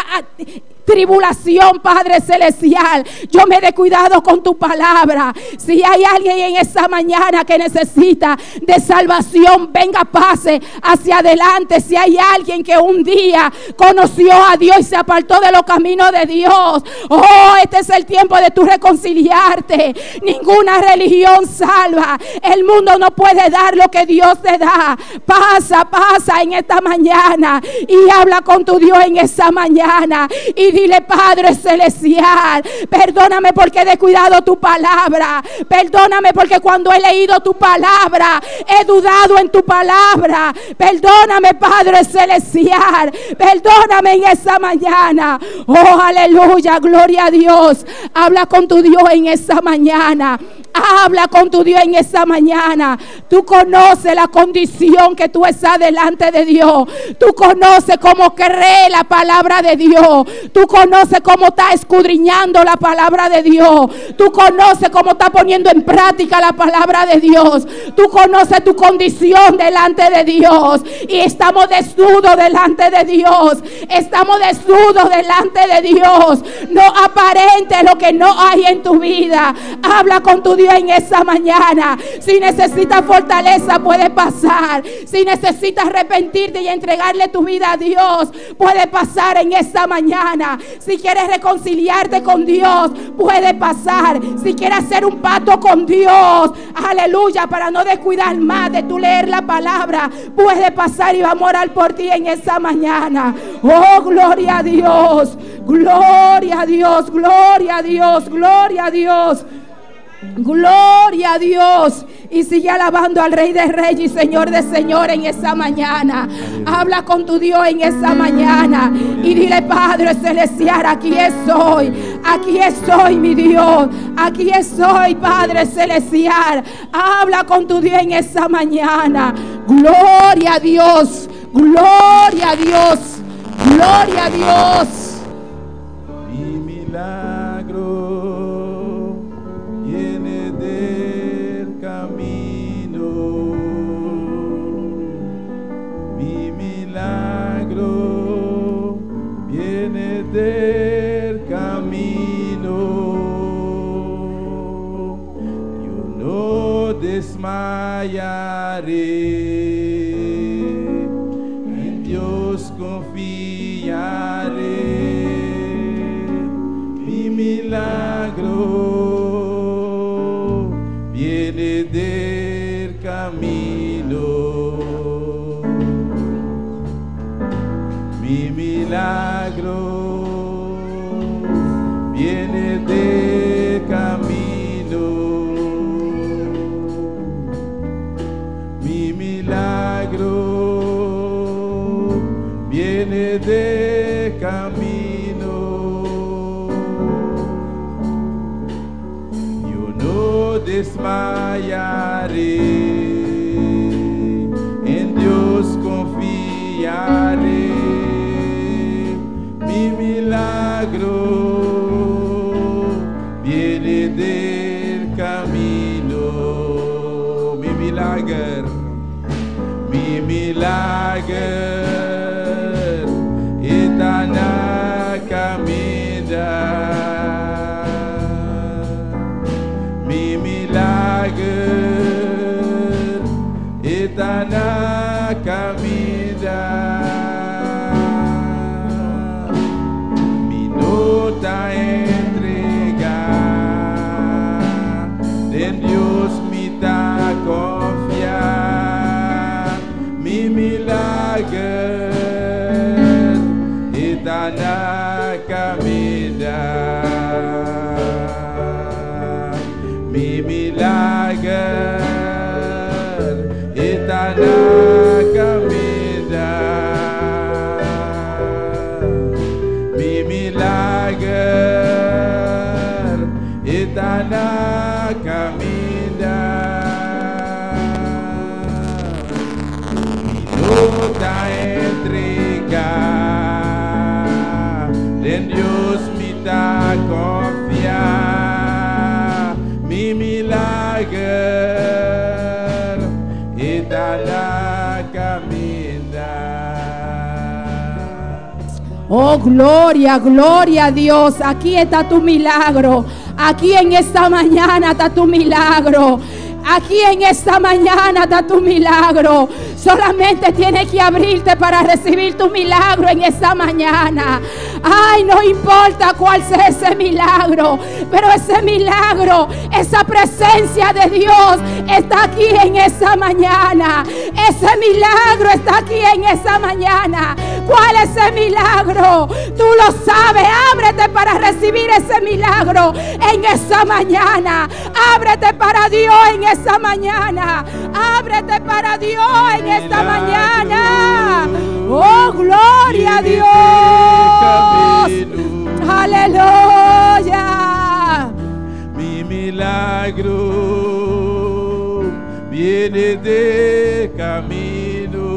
tribulación, Padre celestial. Yo me he descuidado con tu palabra. Si hay alguien en esta mañana que necesita de salvación, venga, pase hacia adelante. Si hay alguien que un día conoció a Dios y se apartó de los caminos de Dios, oh, este es el tiempo de tu reconciliarte. Ninguna religión salva. El mundo no puede dar lo que Dios te da. Pasa en esta mañana y habla con tu Dios en esta mañana y dile: Padre celestial, perdóname porque he descuidado tu palabra. Perdóname porque cuando he leído tu palabra he dudado en tu palabra. Perdóname, Padre celestial. Perdóname en esta mañana. Oh, aleluya, gloria a Dios. Habla con tu Dios en esta mañana. Habla con tu Dios en esta mañana. Tú conoces la condición que tú estás delante de Dios. Tú conoces cómo cree la palabra de Dios. Tú conoces cómo está escudriñando la palabra de Dios. Tú conoces cómo está poniendo en práctica la palabra de Dios. Tú conoces tu condición delante de Dios. Y estamos desnudos delante de Dios. Estamos desnudos delante de Dios. No aparente lo que no hay en tu vida. Habla con tu Dios en esa mañana. Si necesitas fortaleza, puede pasar. Si necesitas arrepentirte y entregarle tu vida a Dios, puede pasar en esta mañana. Si quieres reconciliarte con Dios, puede pasar. Si quieres hacer un pacto con Dios, aleluya, para no descuidar más de tu leer la palabra, puede pasar y vamos a orar por ti en esta mañana. Oh, gloria a Dios, gloria a Dios, gloria a Dios, gloria a Dios. Gloria a Dios. Y sigue alabando al Rey de Reyes y Señor de Señores en esa mañana. Habla con tu Dios en esa mañana y dile: Padre celestial, aquí estoy, mi Dios. Aquí estoy, Padre celestial. Habla con tu Dios en esa mañana. Gloria a Dios, gloria a Dios, gloria a Dios. Mi milagro viene del camino. Mi milagro viene del camino. Yo no desmayaré, en Dios confiaré. Mi milagro viene del camino. Mi milagro viene del camino. Mi milagro viene del camino. Yo no desmayaré, en Dios confiaré. Mi milagro viene del camino. Mi milagro está en la caminada. Mi milagro está en la caminada. minuta entrega, en Dios me da confiar, mi milagre está la caminar. Oh, gloria, gloria a Dios. Aquí está tu milagro. Aquí en esta mañana está tu milagro. Aquí en esta mañana está tu milagro. Solamente tienes que abrirte para recibir tu milagro en esta mañana. Ay, no importa cuál sea ese milagro, pero ese milagro, esa presencia de Dios está aquí en esta mañana. Ese milagro está aquí en esta mañana. ¿Cuál es ese milagro? Tú lo sabes. Ábrete para recibir ese milagro en esta mañana. Ábrete para Dios en esta mañana. Ábrete para Dios en esta mañana. Oh, gloria a Dios. Aleluya. Mi milagro viene de camino.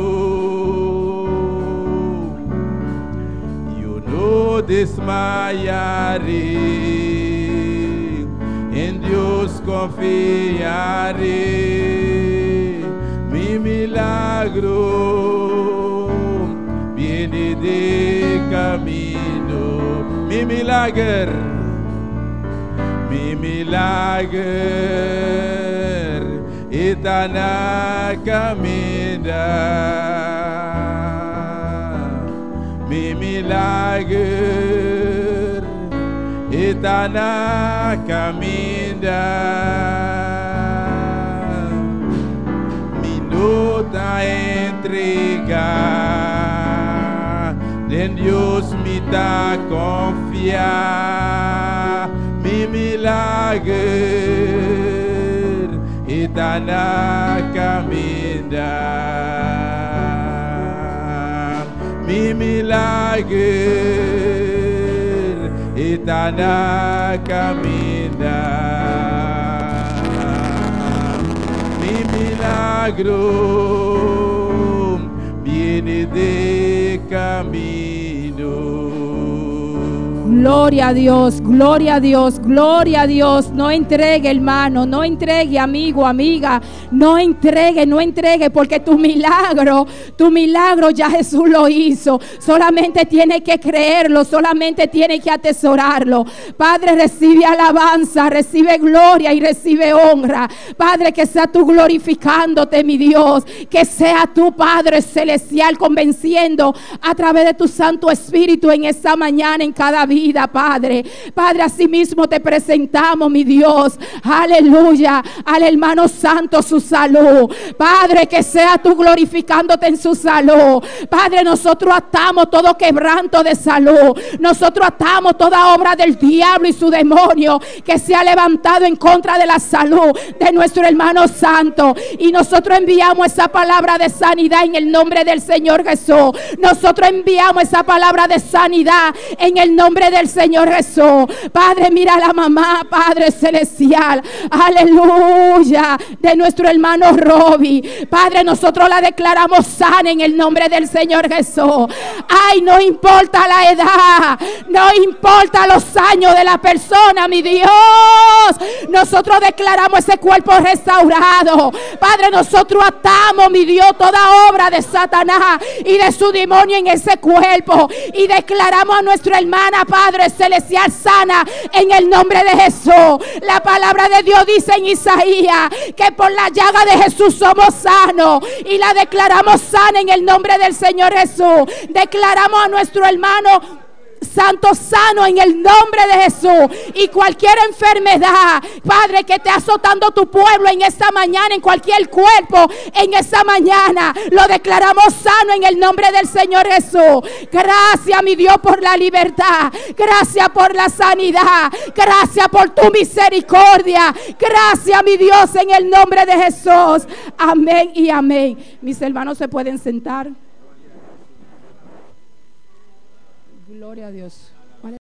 Yo no desmayaré, en Dios confiaré. Mi milagro viene de camino. Mi milagro está na caminhar. Mi milagro está na caminhar. Minuta entregar, en Dios me da confiar. Mi milagre está na caminhar. Mi milagre está na caminhar. Mi milagro viene de camino. Gloria a Dios, gloria a Dios, gloria a Dios. No entregue, hermano, no entregue, amigo, amiga. No entregue, porque tu milagro ya Jesús lo hizo. Solamente tiene que creerlo, solamente tiene que atesorarlo. Padre, recibe alabanza, recibe gloria y recibe honra. Padre, que sea tú glorificándote, mi Dios. Que sea tu Padre celestial convenciendo a través de tu Santo Espíritu en esta mañana, en cada vida. Padre, asimismo te presentamos, mi Dios, aleluya, al hermano santo, su salud. Padre, que sea tú glorificándote en su salud. Padre, nosotros atamos todo quebranto de salud. Nosotros atamos toda obra del diablo y su demonio que se ha levantado en contra de la salud de nuestro hermano santo. Y nosotros enviamos esa palabra de sanidad en el nombre del Señor Jesús. Nosotros enviamos esa palabra de sanidad en el nombre del Señor Jesús. Padre, mira a la mamá, Padre celestial, aleluya, de nuestro hermano Robbie. Padre, nosotros la declaramos sana en el nombre del Señor Jesús. Ay, no importa la edad, no importa los años de la persona, mi Dios, nosotros declaramos ese cuerpo restaurado. Padre, nosotros atamos, mi Dios, toda obra de Satanás y de su demonio en ese cuerpo y declaramos a nuestra hermana, Padre celestial, sana en el nombre de Jesús. La palabra de Dios dice en Isaías que por la llaga de Jesús somos sanos y la declaramos sana en el nombre del Señor Jesús. Declaramos a nuestro hermano santo sano en el nombre de Jesús. Y cualquier enfermedad, Padre, que esté azotando tu pueblo en esta mañana, en cualquier cuerpo en esta mañana, lo declaramos sano en el nombre del Señor Jesús. Gracias, mi Dios, por la libertad. Gracias por la sanidad. Gracias por tu misericordia. Gracias, mi Dios, en el nombre de Jesús. Amén y amén. Mis hermanos se pueden sentar. Gloria a Dios.